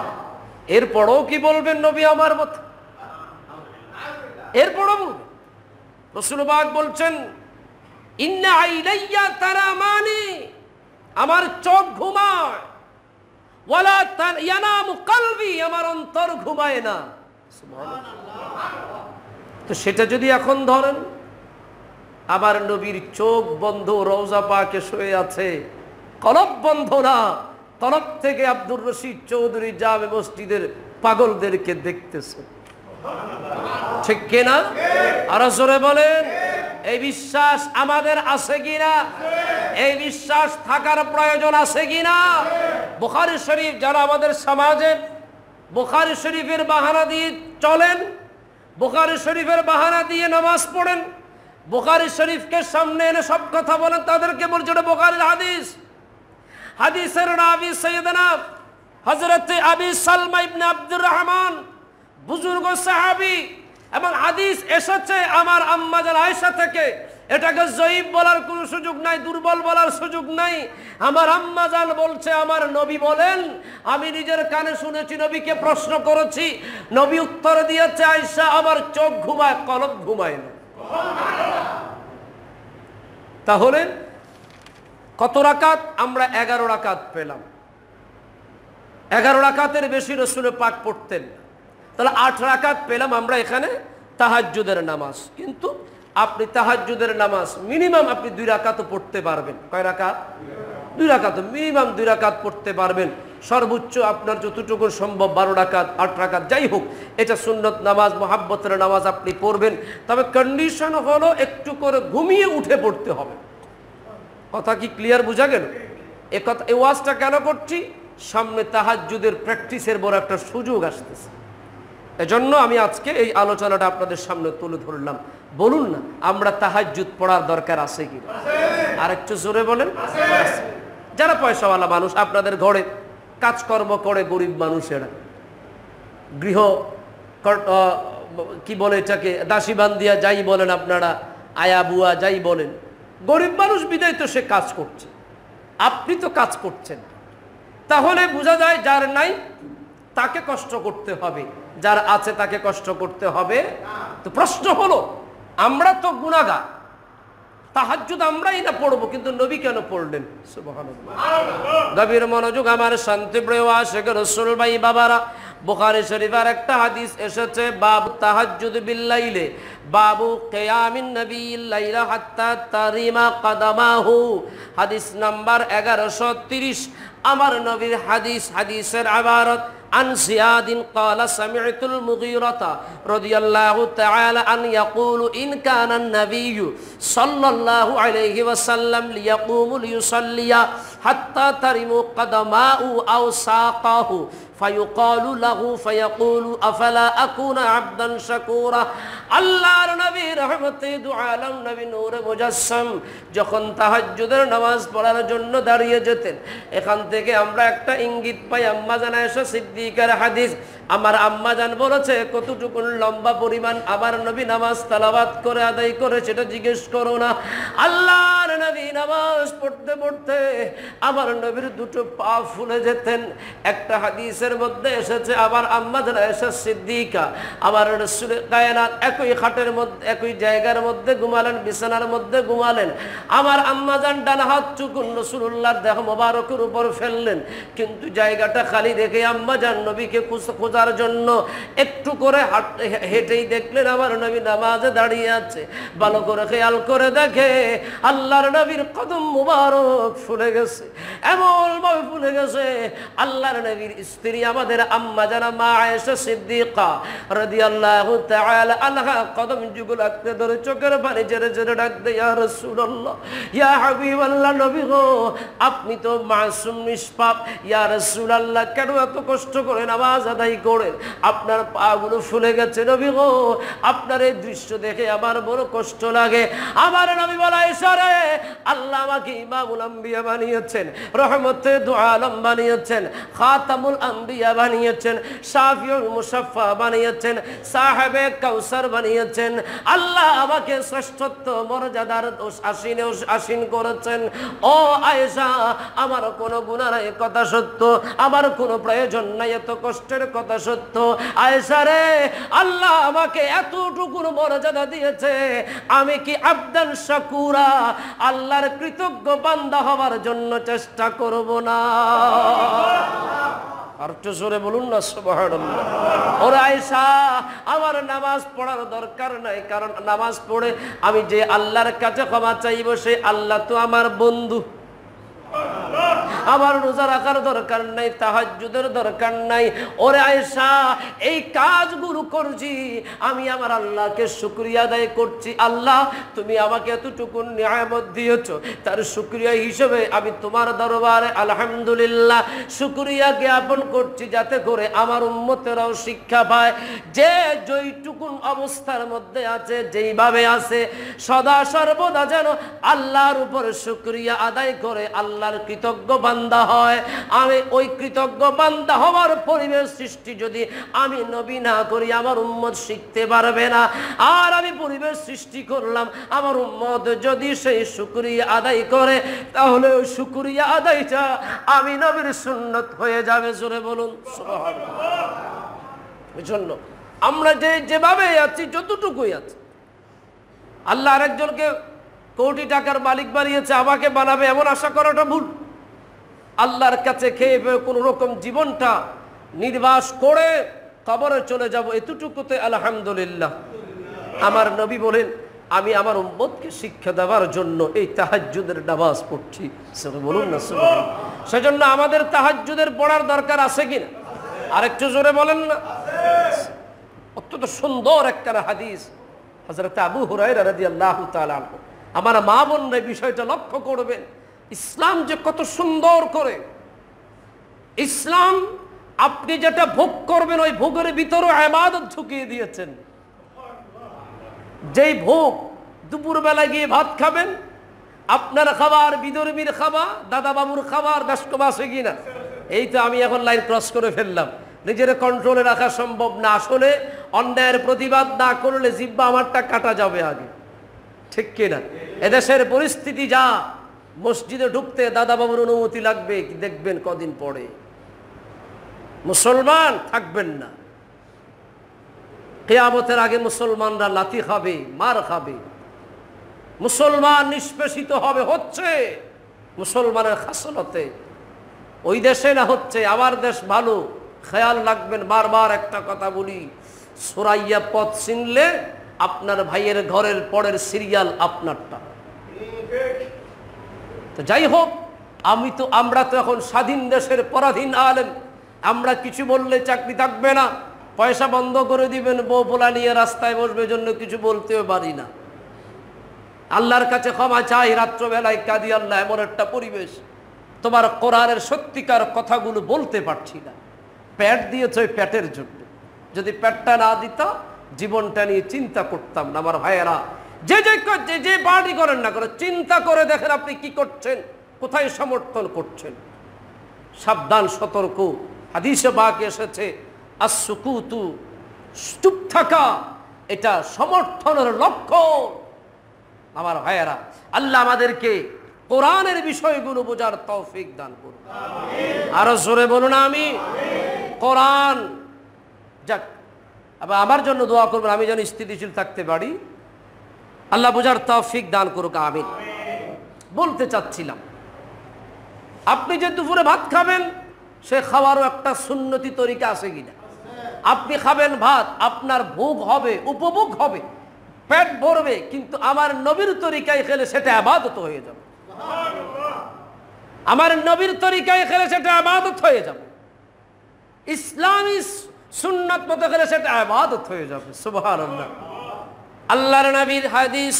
এরপরও কি বলবেন নবী আমার মত? এরপরও বলবেন। রাসূল পাক বলছেন ইন্না আইলাইয়া তারামানি, আমার চোখ ঘুমায়। ওয়ালা ইয়ানামু কলবি, আমার অন্তর ঘুমায় না। তো সেটা যদি এখন ধরেন, আমার নবীর চোখ বন্ধ, রওজা পাকে শুয়ে আছে, কলব বন্ধ না, তরফ থেকে আব্দুর রশিদ চৌধুরী জামে মসজিদের পাগলদেরকে দেখতেছে। ঠিক কিনা? আরো জোরে বলেন। এই বিশ্বাস আমাদের আছে কিনা? এই বিশ্বাস থাকার প্রয়োজন আছে কিনা? বুখারী শরীফ, যারা আমাদের সমাজে বুখারী শরীফের বাহানা দিয়ে চলেন, বুখারী শরীফের বাহানা দিয়ে নামাজ পড়েন, বুখারী শরীফকে সামনে এনে সব কথা বলেন, তাদেরকে বলছে এটা বুখারীর হাদিস। হাদিসের রাবি সাইয়েদনা হযরত আবি সালমা ইবনে আব্দুর রহমান, বুজুর্গ সাহাবী, এবং হাদিস এসেছে আমার আম্মা জান আয়েশা থেকে। এটাকে জয়ীফ বলার কোনো সুযোগ নাই, দুর্বল বলার সুযোগ নাই। আমার আম্মা জান বলছে আমার নবী বলেন, আমি নিজের কানে শুনেছি, নবীকে প্রশ্ন করেছি, নবী উত্তর দিয়েছে আয়েশা আমার চোখ ঘুমায়, কলব ঘুমায় না। তাহলে কত রাকাত? আমরা 11 রাকাত পেলাম। 11 রাকাতের বেশি রাসূল পাক পড়তেন না। তাহলে 8 রাকাত পেলাম আমরা এখানে তাহাজ্জুদের নামাজ। কিন্তু আপনি তাহাজ্জুদের নামাজ মিনিমাম আপনি 2 রাকাত পড়তে পারবেন। কয় রাকাত? 2 রাকাত, মিনিমাম 2 রাকাত পড়তে পারবেন। সর্বোচ্চ আপনার যতটুকু সম্ভব 12 রাকাত, 8 রাকাত, যাই হোক, এটা সুন্নত নামাজ, মুহাব্বতের নামাজ আপনি পড়বেন। তবে কন্ডিশন হলো একটু করে ঘুমিয়ে উঠে পড়তে হবে। কথা কি ক্লিয়ার বোঝা গেল? এই ওয়াজটা কেন করছি? সামনে তাহাজ্জুদের প্র্যাকটিসের বড় একটা সুযোগ আসতেছে। এজন্য আমি আজকে এই আলোচনাটা আপনাদের সামনে তুলে ধরলাম। বলুন না, আমরা তাহাজ্জুদ পড়ার দরকার আছে কি? আর একটু জোরে বলেন। যারা পয়সাওয়ালা মানুষ, আপনাদের ঘরে কাজকর্ম করে গরিব মানুষেরা, গৃহ কি বলে এটাকে, দাসী বান্দিয়া যাই বলেন আপনারা, আয়া বুয়া যাই বলেন, গরিব মানুষ বিদায় তো সে কাজ করছে, আপনি তো কাজ করছেন। তাহলে বোঝা যায় যার নাই তাকে কষ্ট করতে হবে, যার আছে তাকে কষ্ট করতে হবে। তো প্রশ্ন হলো, আমরা তো গুনাহগার, তাহাজ্জুদ আমরাই না পড়বো, কিন্তু নবী কেন পড়লেন? সুবহানাল্লাহ। গভীর মনোযোগ আমার শান্তিপ্রিয় আশিক রাসূল ভাই বাবারা, বুখারী শরীফের একটা হাদিস এসেছে, বাবু তাহাজ্জুদ বিল্লাইলে, বাবু কিয়ামিন নবিয়্যিল লাইলা হাত্তা তারিমা কদমাহু। হাদিস নাম্বার 1130। আমার নবীর হাদিস, হাদিসের ইবারত عن زياد قال سمعت المغيرة رضي الله تعالى عنه يقول إن كان النبي صلى الله عليه وسلم ليقوم ليصلي حتى ترم قدماه أو ساقاه فيقال له فيقول أفلا أكون عبدا شكورا। আল্লাহর নবী রহমতে দু আলম নবী নূরে মুজাসসাম যখন তাহাজ্জুদের নামাজ পড়ার জন্য দাঁড়িয়ে যেতেন, এখান থেকে আমরা একটা ইঙ্গিত পাই আম্মা জান আয়েশা সিদ্দিকার হাদিস। আমার আম্মা জান বলেছে কতটুকু লম্বা পরিমাণ আমার নবী নামাজ তেলাওয়াত করে আদায় করে সেটা জিজ্ঞেস করো না। আল্লাহর নবী নামাজ পড়তে পড়তে আমার নবীর দুটো পা ফুলে যেতেন। একটা হাদিসের মধ্যে এসেছে আমার আম্মা জান আয়েশা সিদ্দিকা আমার রাসূলের কায়নাত একই খাটের মধ্যে একই জায়গার মধ্যে ঘুমালেন, বিছানার মধ্যে ঘুমালেন। আমার আম্মাজান ডান হাত চুকুন রাসূলুল্লাহর দেহ মোবারকের উপর ফেললেন, কিন্তু জায়গাটা খালি দেখে আম্মাজান নবীকে খোঁজার জন্য একটু করে হেঁটেই দেখলেন আমার নবী নামাজে দাঁড়িয়ে আছে। ভালো করে খেয়াল করে দেখে আল্লাহর নবীর কদম মুবারক ফুলে গেছে, এমন ভাবে ফুলে গেছে আল্লাহর নবীর স্ত্রী আমাদের আম্মা জানা মা আয়েশা সিদ্দিকা রাদিয়াল্লাহু তাআলা আনহা কদম যুগল আঁকড়ে ধরে চোখের পানি ঝেড়ে ঝেড়ে ডাক দেয়, ইয়া রাসূলুল্লাহ, ইয়া হাবিবাল্লাহ, নবী গো আপনি তো মাসুম নিষ্পাপ, ইয়া রাসূলুল্লাহ কেন এত কষ্ট করে নামাজ আদায় করেন? আপনার পাগুলো ফুলে গেছে নবী গো, আপনার এই দৃশ্য দেখে আমার বড় কষ্ট লাগে। আমার নবী বলা, ইশারে আল্লাহ আমাকে ইমামুল আম্বিয়া বানিয়েছেন, রহমতে দু আলম বানিয়েছেন, খাতামুল আম্বিয়া বানিয়েছেন, শাফিউল মুশাফফা বানিয়েছেন, সাহেবে কাউসার বানিয়েছেন। আল্লাহ আমাকে শ্রেষ্ঠত্ব মর্যাদার আসীন করেছেন। ও আয়েশা, আমার কোনো গুনাহ নাই কথা সত্য, আমার কোনো প্রয়োজন নাই এত কষ্টের কথা সত্য। আয়েশা রে, আল্লাহ আমাকে এতটুকু মর্যাদা দিয়েছে, আমি কি আবদান শাকুরা, আল্লাহর কৃতজ্ঞ বান্দা হওয়ার জন্য চেষ্টা করব না? আর একটু জোরে বলুন না সুবহানাল্লাহ। ওরে আয়েশা, আমার নামাজ পড়ার দরকার নাই, কারণ নামাজ পড়ে আমি যে আল্লাহর কাছে ক্ষমা চাইব সেই আল্লাহ তো আমার বন্ধু। আমার রোজা রাখার দরকার নাই, তাহাজ্জুদের দরকার নাই। ওরে আয়েশা, এই কাজগুলো করছি আমি আমার আল্লাহকে শুকরিয়া আদায় করছি। আল্লাহ তুমি আমাকে এতটুকু নিয়ামত দিয়েছো, তার শুকরিয়া হিসেবে আমি তোমার দরবারে আলহামদুলিল্লাহ শুকরিয়া জ্ঞাপন করছি, যাতে করে আমার উম্মতেরাও শিক্ষা পায় যে যেইটুকুন অবস্থার মধ্যে আছে, যেইভাবে আছে, সদা সর্বদা যেন আল্লাহর উপর শুকরিয়া আদায় করে আল্লাহর কৃতজ্ঞ বান্দা হয়। আমি ওই কৃতজ্ঞ বান্দা হওয়ার পরিবেশ সৃষ্টি যদি আমি নবী না করি, আমার উম্মত শিখতে পারবে না। আর আমি পরিবেশ সৃষ্টি করলাম, আমার উম্মত যদি সেই শুকরিয়া আদায় করে, তাহলে ওই শুকরিয়া আদায়টা আমি নবীর সুন্নত হয়ে যাবে। জোরে বলুন সুবহানাল্লাহ। এই জন্য আমরা যেভাবে আছি, যতটুকুই আছি, আল্লাহ আরেকজনকে কোটি টাকার মালিক বানিয়েছে, আমাকে বানাবে এমন আশা করাটা ভুল। আল্লাহর কাছে খেয়ে কোন রকম জীবনটা নির্বাস করে কবরে চলে যাব, এতটুকুতে আলহামদুলিল্লাহ। আমার নবী বলেন, আমি আমার উম্মতকে শিক্ষা দেওয়ার জন্য এই তাহাজ্জুদের নামাজ পড়ছি। বলুন না সুবহানাল্লাহ। সেজন্য আমাদের তাহাজ্জুদের পড়ার দরকার আছে কিনা আরেকটু জোরে বলেন না। অত্যন্ত সুন্দর একটা হাদিস, হযরত আবু হুরায়রা রাদিয়াল্লাহু তাআলা আনহু। আমার মা বোনরা বিষয়টা লক্ষ্য করবেন, ইসলাম যে কত সুন্দর করে, ইসলাম আপনি যেটা ভোগ করবেন ওই ভোগের ভিতরে ইবাদত ঢুকিয়ে দিয়েছেন। যেই ভোগ দুপুর বেলা গিয়ে ভাত খাবেন, আপনার খাবার বিধর্মীর খাবার, দাদা বাবুর খাবার, ব্যস্ত আছে কিনা? এই তো আমি এখন লাইন ক্রস করে ফেললাম, নিজের কন্ট্রোলে রাখা সম্ভব না। আসলে অন্যায়ের প্রতিবাদ না করলে জিহ্বা আমারটা কাটা যাবে আগে, ঠিক কিনা? এদেশের পরিস্থিতি যা, মসজিদে ঢুকতে দাদা বাবুর অনুমতি লাগবে, কি দেখবেন কদিন পরে মুসলমান থাকবেন না। কিয়ামতের আগে মুসলমানরা লাথি খাবে, মার খাবে, মুসলমান নিষ্পেষিত হবে। হচ্ছে মুসলমানের খাসলতে, ওই দেশে না হচ্ছে, আমার দেশ ভালো। খেয়াল রাখবেন, বারবার একটা কথা বলি, সুরাইয়া পথ চিনলে আপনার ভাইয়ের ঘরের পরের সিরিয়াল আপনারটা। তো যাই হোক, আমরা তো এখন স্বাধীন দেশের পরাধীন আলেম। আমরা কিছু বললে চাকরি থাকবে না, পয়সা বন্ধ করে দিবেন, বউ পোলা নিয়ে রাস্তায় বসবে, জন্য কিছু বলতেও পারি না। আল্লাহর কাছে ক্ষমা চাই, রাত্রবেলায় কাঁদি, আল্লাহ এমন একটা পরিবেশ, তোমার কোরআনের সত্যিকার কথাগুলো বলতে পারছি না। পেট দিয়েছ ওই পেটের জন্য, যদি পেটটা না দিত জীবনটা নিয়ে চিন্তা করতাম না। আমার ভাইয়েরা, যে পার্টি করেন না করে চিন্তা করে দেখেন আপনি কি করছেন, কোথায় সমর্থন করছেন। সাবধান, সতর্ক। হাদিসে পাকে এসেছে, আসসুকুতু, চুপ থাকা, এটা সমর্থনের লক্ষ্য। আমার ভাইয়েরা, আল্লাহ আমাদেরকে কোরআনের বিষয়গুলো বোঝার তৌফিক দান করুন। আরো জোরে বলুন আমিন। কোরআন, যাক, আবার আমার জন্য দোয়া করবেন, আমি যেন স্থিতিশীল থাকতে পারি। আল্লাহ বুঝার তৌফিক দান করুক, আমিন। বলতে চাচ্ছিলাম, আপনি যে দুপুরে ভাত খাবেন, সে খাওয়ারও একটা সুন্নতি তরিকা আছে কিনা? আপনি খাবেন ভাত, আপনার ভোগ হবে, উপভোগ হবে, পেট ভরবে, কিন্তু আমার নবীর তরিকায় খেলে সেটা ইবাদত হয়ে যাবে। আমার নবীর তরিকায় খেলে সেটা ইবাদত হয়ে যাবে। ইসলামী সুন্নাত মতো খেলে সেটা ইবাদত হয়ে যাবে। সুবহানাল্লাহ। আল্লাহর নবীর হাদিস,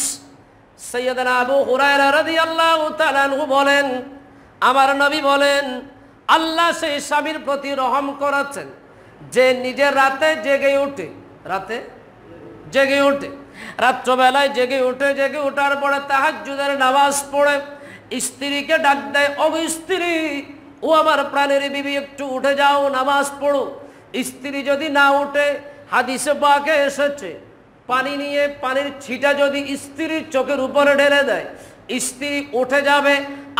সাইয়্যিদানা আবু হুরায়রা রাদিয়াল্লাহু তাআলা আনহু বলেন, আমার নবী বলেন, আল্লাহ সেই স্বামীর প্রতি রহম করেছেন যে নিজের রাতে জেগে ওঠে, রাতে জেগে ওঠে, রাত্রবেলায় জেগে ওঠে, জেগে ওঠার পরে তাহাজ্জুদের নামাজ পড়ে স্ত্রীকে ডাক দেয়, ও স্ত্রী, ও আমার প্রাণের বিবি, একটু উঠে যাও, নামাজ পড়ো। স্ত্রী যদি না উঠে, হাদিসে পাকে এসেছে, পানি নিয়ে পানির ছিটা যদি স্ত্রীর চোখের উপরে ঢেলে দেয়, স্ত্রী উঠে যাবে,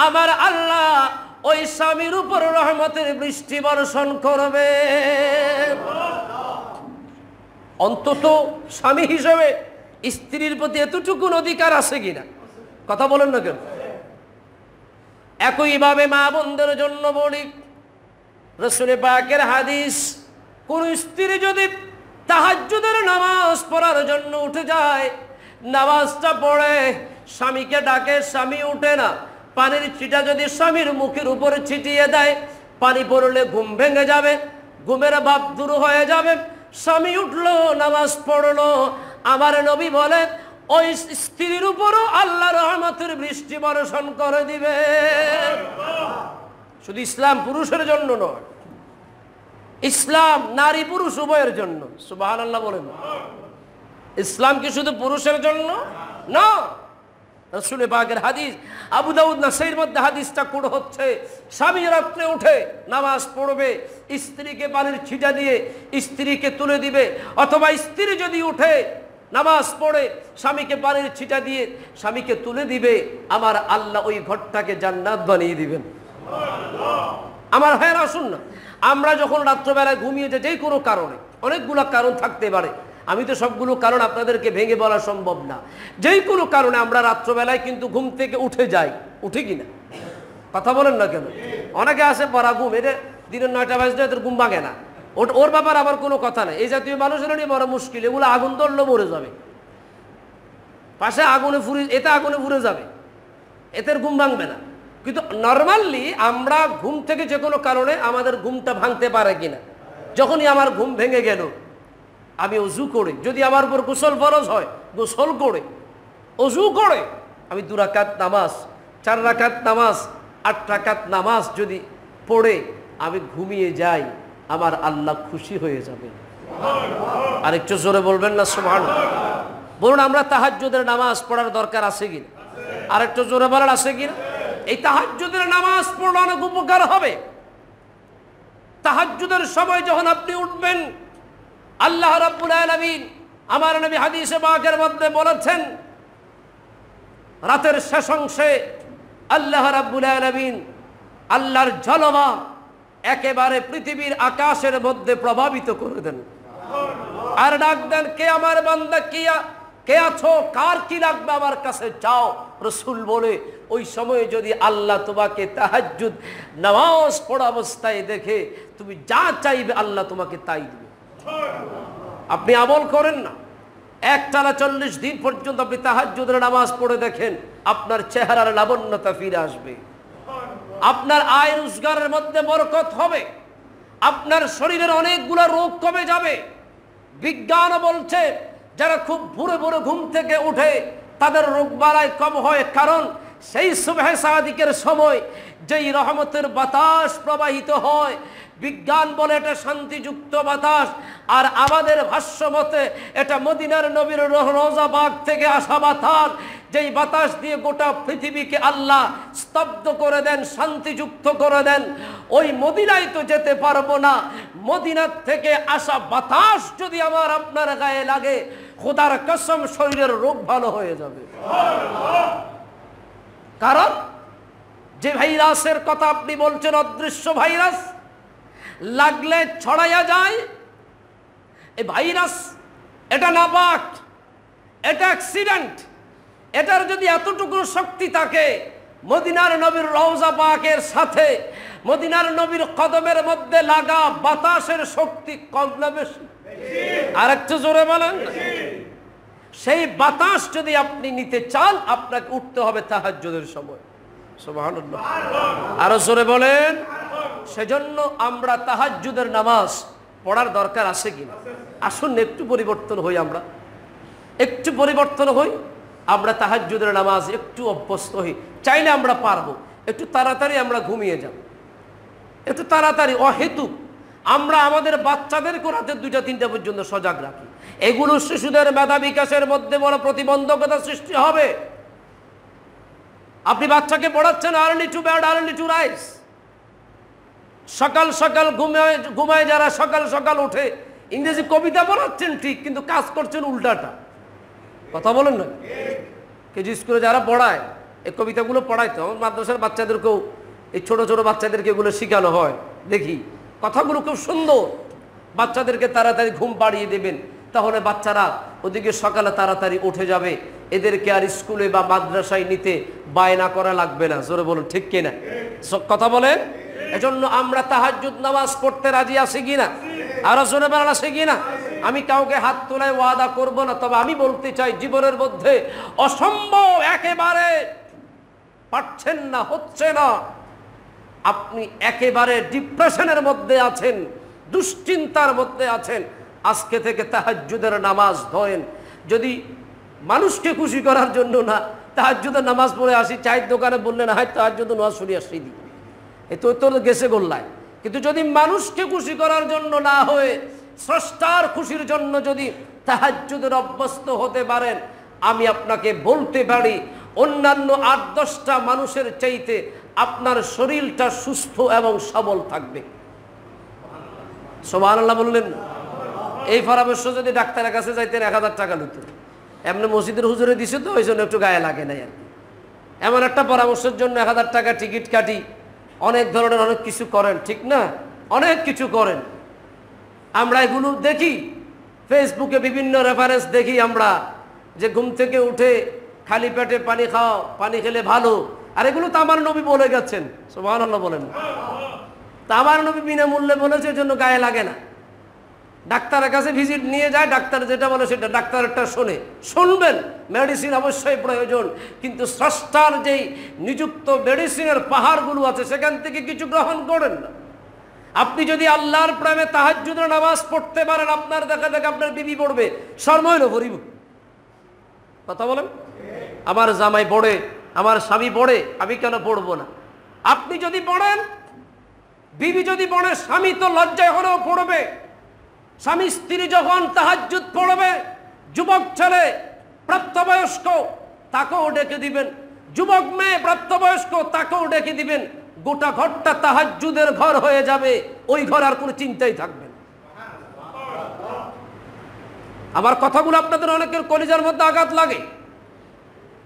আমার আল্লাহ ওই স্বামীর উপর রহমতের বৃষ্টি বর্ষণ করবে। অন্তত স্বামী হিসেবে স্ত্রীর প্রতি এতটুকু অধিকার আছে কিনা? কথা বলেন না কেন? একইভাবে মা বোনদের জন্য বলি, রাসূল পাকের হাদিস, কোন স্ত্রী যদি তাহাজ্জুদের নামাজ পড়ার জন্য উঠে যায়, নামাজটা পড়ে স্বামীকে ডাকে, স্বামী উঠে না, পানির ছিটা যদি স্বামীর মুখের উপরে ছিটিয়ে দেয়, পানি পড়লে ঘুম ভেঙে যাবে, ঘুমের ভাব দূর হয়ে যাবে, স্বামী উঠলো, নামাজ পড়লো, আমার নবী বলেন ওই স্ত্রীর উপরও আল্লাহ রহমতের বৃষ্টি বর্ষণ করে দিবে। শুধু ইসলাম পুরুষের জন্য নয়, ইসলাম নারী পুরুষ উভয়ের জন্য। সুবহানাল্লাহ বলেন। ইসলাম কি শুধু পুরুষের জন্য না? রাসূল পাকের হাদিস, আবু দাউদ নাসাইর মধ্যে হাদিসটা কোড হচ্ছে, স্বামী রাত্রে উঠে নামাজ পড়বে, স্ত্রীকে পানির ছিটা দিয়ে স্ত্রীকে তুলে দিবে, অথবা স্ত্রী যদি উঠে নামাজ পড়ে স্বামীকে পানির ছিটা দিয়ে স্বামীকে তুলে দিবে, আমার আল্লাহ ওই ঘরটাকে জান্নাত বানিয়ে দিবেন। আমার ভাইয়েরা আসুন না, আমরা যখন রাত্রবেলায় ঘুমিয়ে যাই, যে কোনো কারণে, অনেকগুলো কারণ থাকতে পারে, আমি তো সবগুলো কারণ আপনাদেরকে ভেঙে বলা সম্ভব না, যেই কোনো কারণে আমরা রাত্রবেলায় কিন্তু ঘুম থেকে উঠে যাই, উঠে কিনা? কথা বলেন না কেন? অনেকে আসে পড়া ঘুম, এটা দিনের 9টা বাজতে এদের ঘুম ভাঙে না, ওর ব্যাপার আবার কোনো কথা নেই। এই জাতীয় মানুষের নিয়ে বড় মুশকিল, এগুলো আগুন ধরলেও মরে যাবে, পাশে আগুনে ফুরে, এতে আগুনে ফুরে যাবে, এদের ঘুম ভাঙবে না। কিন্তু নর্মালি আমরা ঘুম থেকে যে কোনো কারণে আমাদের ঘুমটা ভাঙতে পারে কিনা? যখনই আমার ঘুম ভেঙে গেল, আমি অজু করে, যদি আমার উপর গোসল ফরজ হয়, গোসল করে অজু করে আমি 2 রাকাত নামাজ, 4 রাকাত নামাজ, 8 রাকাত নামাজ যদি পড়ে আমি ঘুমিয়ে যাই, আমার আল্লাহ খুশি হয়ে যাবে। আরেকটু জোরে বলবেন না সুবহানাল্লাহ? বলুন, আমরা তাহাজ্জুদের নামাজ পড়ার দরকার আছে কিনা? আরেকটু জোরে বলার আছে কিনা? এই তাহাজ্জুদের নামাজ পড়লে অনেক উপকার হবে। তাহাজ্জুদের সময় যখন আপনি উঠবেন, আল্লাহ রাব্বুল আলামিন, আমার নবী হাদিসে পাকের মধ্যে বলেছেন, রাতের শেষ অংশে আল্লাহ রাব্বুল আলামিন আল্লাহর জলবা একেবারে পৃথিবীর আকাশের মধ্যে প্রভাবিত করে দেন, আর ডাক দেন, কে আমার বান্দা, কে আছো, কার কি লাগবে আমার কাছে যাও। রাসূল বলে, ওই সময়ে যদি আল্লাহ তোমাকে তাহাজ্জুদ নামাজ পড়া অবস্থায় দেখে, তুমি যা চাইবে আল্লাহ তোমাকে তাই দিবে। আপনি আমল করেন না, একটানা 40 দিন পর্যন্ত আপনি তাহাজ্জুদের নামাজ পড়ে দেখেন, আপনার চেহারার লাবণ্যতা ফিরে আসবে, আপনার আয় রোজগারের মধ্যে বরকত হবে, আপনার শরীরের অনেকগুলো রোগ কমে যাবে। বিজ্ঞান বলছে, যারা খুব ভোরে ভোরে ঘুম থেকে উঠে তাদের রোগ বালাই কম হয়, কারণ সেই সুবহে সাদিকের সময় যেই রহমতের বাতাস প্রবাহিত হয়, বিজ্ঞান বলে এটা শান্তিযুক্ত বাতাস, আর আমাদের ভাষ্য মতে এটা মদিনার নবীর রওজা বাগ থেকে আসা বাতাস, যেই বাতাস দিয়ে গোটা পৃথিবীকে আল্লাহ স্তব্ধ করে দেন, শান্তিযুক্ত করে দেন। ওই মদিনায় তো যেতে পারবো না, মদিনার থেকে আসা বাতাস যদি আমার আপনার গায়ে লাগে, খোদার কসম শরীরের রোগ ভালো হয়ে যাবে। কারণ যে ভাইরাসের কথা আপনি বলছেন, অদৃশ্য ভাইরাস, লাগলে ছড়াইয়া যায়, এই ভাইরাস, এটা নাপাক, এটা অ্যাক্সিডেন্ট। এটার যদি এতটুকু শক্তি থাকে, মদিনার নবীর রওজা পাকের সাথে মদিনার নবীর কদমের মধ্যে লাগা বাতাসের শক্তি কম না বেশি? আর একটু জোরে বলেন। সেই বাতাস যদি আপনি নিতে চান, আপনাকে উঠতে হবে তাহাজ্জুদের সময়। সুবহানাল্লাহ, আরো জোরে বলেন। সেজন্য আমরা তাহাজ্জুদের নামাজ পড়ার দরকার আছে কিনা? আসুন একটু পরিবর্তন হই, আমরা একটু পরিবর্তন হই, আমরা তাহাজ্জুদের নামাজ একটু অভ্যস্ত হই। চাইলে আমরা পারবো। একটু তাড়াতাড়ি আমরা ঘুমিয়ে যাব, একটু তাড়াতাড়ি। অহেতুক আমরা আমাদের বাচ্চাদেরকে রাতে 2টা-3টা পর্যন্ত সজাগ রাখি। এগুলো শিশুদের মেধা বিকাশের মধ্যে বড় প্রতিবন্ধকতা সৃষ্টি হবে। আপনি বাচ্চাকে পড়াচ্ছেন early to bed early to rise, সকাল সকাল ঘুমায় যারা সকাল সকাল উঠে। ইংরেজি কবিতা পড়াচ্ছেন ঠিক, কিন্তু কাজ করছেন উল্টাটা। কথা বলেন না? কেজি স্কুলে যারা পড়ায়, এই কবিতাগুলো পড়াইতো আমার মাদ্রাসার বাচ্চাদেরকেও, এই ছোট ছোট বাচ্চাদেরকে এগুলো শেখানো হয়। দেখি কথাগুলো খুব সুন্দর। বাচ্চাদেরকে তাড়াতাড়ি ঘুম পাড়িয়ে দেবেন, তাহলে বাচ্চারা ওদিকে সকালে তাড়াতাড়ি উঠে যাবে। এদেরকে আর স্কুলে বা মাদ্রাসায় নিতে বায়না করা লাগবে না। জোরে বলুন ঠিক কিনা? কথা বলেন। এজন্য আমরা তাহাজ্জুদ নামাজ পড়তে রাজি আছি কিনা? আরো জোরে বলেন আছে কিনা? আমি কাউকে হাত তোলায় ওয়াদা করব না, তবে আমি বলতে চাই জীবনের মধ্যে অসম্ভব, একেবারে পারছেন না, হচ্ছে না, আপনি একেবারে ডিপ্রেশনের মধ্যে আছেন, দুশ্চিন্তার মধ্যে আছেন, আজকে থেকে তাহাজ্জুদের নামাজ ধরেন। যদি মানুষকে খুশি করার জন্য না, তাহাজ্জুদের নামাজ পড়ে আসি, চায়ের দোকানে বললেন হয় তাহাজ্জুদের নামাজ শুনে আসি দিই, এ তো গেছে গোল্লায়। কিন্তু যদি মানুষকে খুশি করার জন্য না হয়ে স্রষ্টার খুশির জন্য যদি তাহাজ্জুদের অভ্যস্ত হতে পারেন, আমি আপনাকে বলতে পারি অন্যান্য 8-10টা মানুষের চাইতে আপনার শরীরটা সুস্থ এবং সবল থাকবে। সুবহানাল্লাহ বললেন। এই পরামর্শ যদি ডাক্তারের কাছে যাইতেন 1000 টাকা নিত। এমনি মসজিদের হুজুরে দিছে তো, ওই জন্য একটু গায়ে লাগে নাই আর কি। এমন একটা পরামর্শের জন্য 1000 টাকা টিকিট কাটি, অনেক ধরনের অনেক কিছু করেন, ঠিক না? অনেক কিছু করেন। আমরা এগুলো দেখি ফেসবুকে, বিভিন্ন রেফারেন্স দেখি আমরা, যে ঘুম থেকে উঠে খালি পেটে পানি খাও, পানি খেলে ভালো। আর এগুলো তো আমার নবী বলে গেছেন। সুবহানাল্লাহ বলেন। তা আমার নবী বিনামূল্যে বলেছে, এর জন্য গায়ে লাগে না। ডাক্তারের কাছে ভিজিট নিয়ে যায়, ডাক্তার যেটা বলে সেটা ডাক্তারেরটা শোনে, শুনবেন। মেডিসিন অবশ্যই প্রয়োজন, কিন্তু স্রষ্টার যেই নিযুক্ত মেডিসিনের পাহাড়গুলো আছে সেখান থেকে কিছু গ্রহণ করেন না। আপনি যদি আল্লাহর প্রেমে তাহাজ্জুদের নামাজ পড়তে পারেন, আপনার দেখা দেখা আপনার বিবি পড়বে, শর্মইল ভরিব। কথা বলেন। আমার জামাই পড়ে, আমার স্বামী পড়ে, আমি কেন পড়বো না? আপনি যদি পড়েন, বিবি যদি পড়ে, স্বামী তো লজ্জায় হলেও পড়বে। স্বামী স্ত্রী যখন তাহাজ্জুদ পড়বে, যুবক ছেলে প্রাপ্তবয়স্ক তাকেও ডেকে দিবেন, যুবক মেয়ে প্রাপ্তবয়স্ক তাকেও ডেকে দিবেন। গোটা ঘরটা তাহাজ্জুদের ঘর হয়ে যাবে, ওই ঘর আর কোনো চিন্তাই থাকবে না। আমার কথাগুলো আপনাদের অনেকের কলিজার মধ্যে আঘাত লাগে।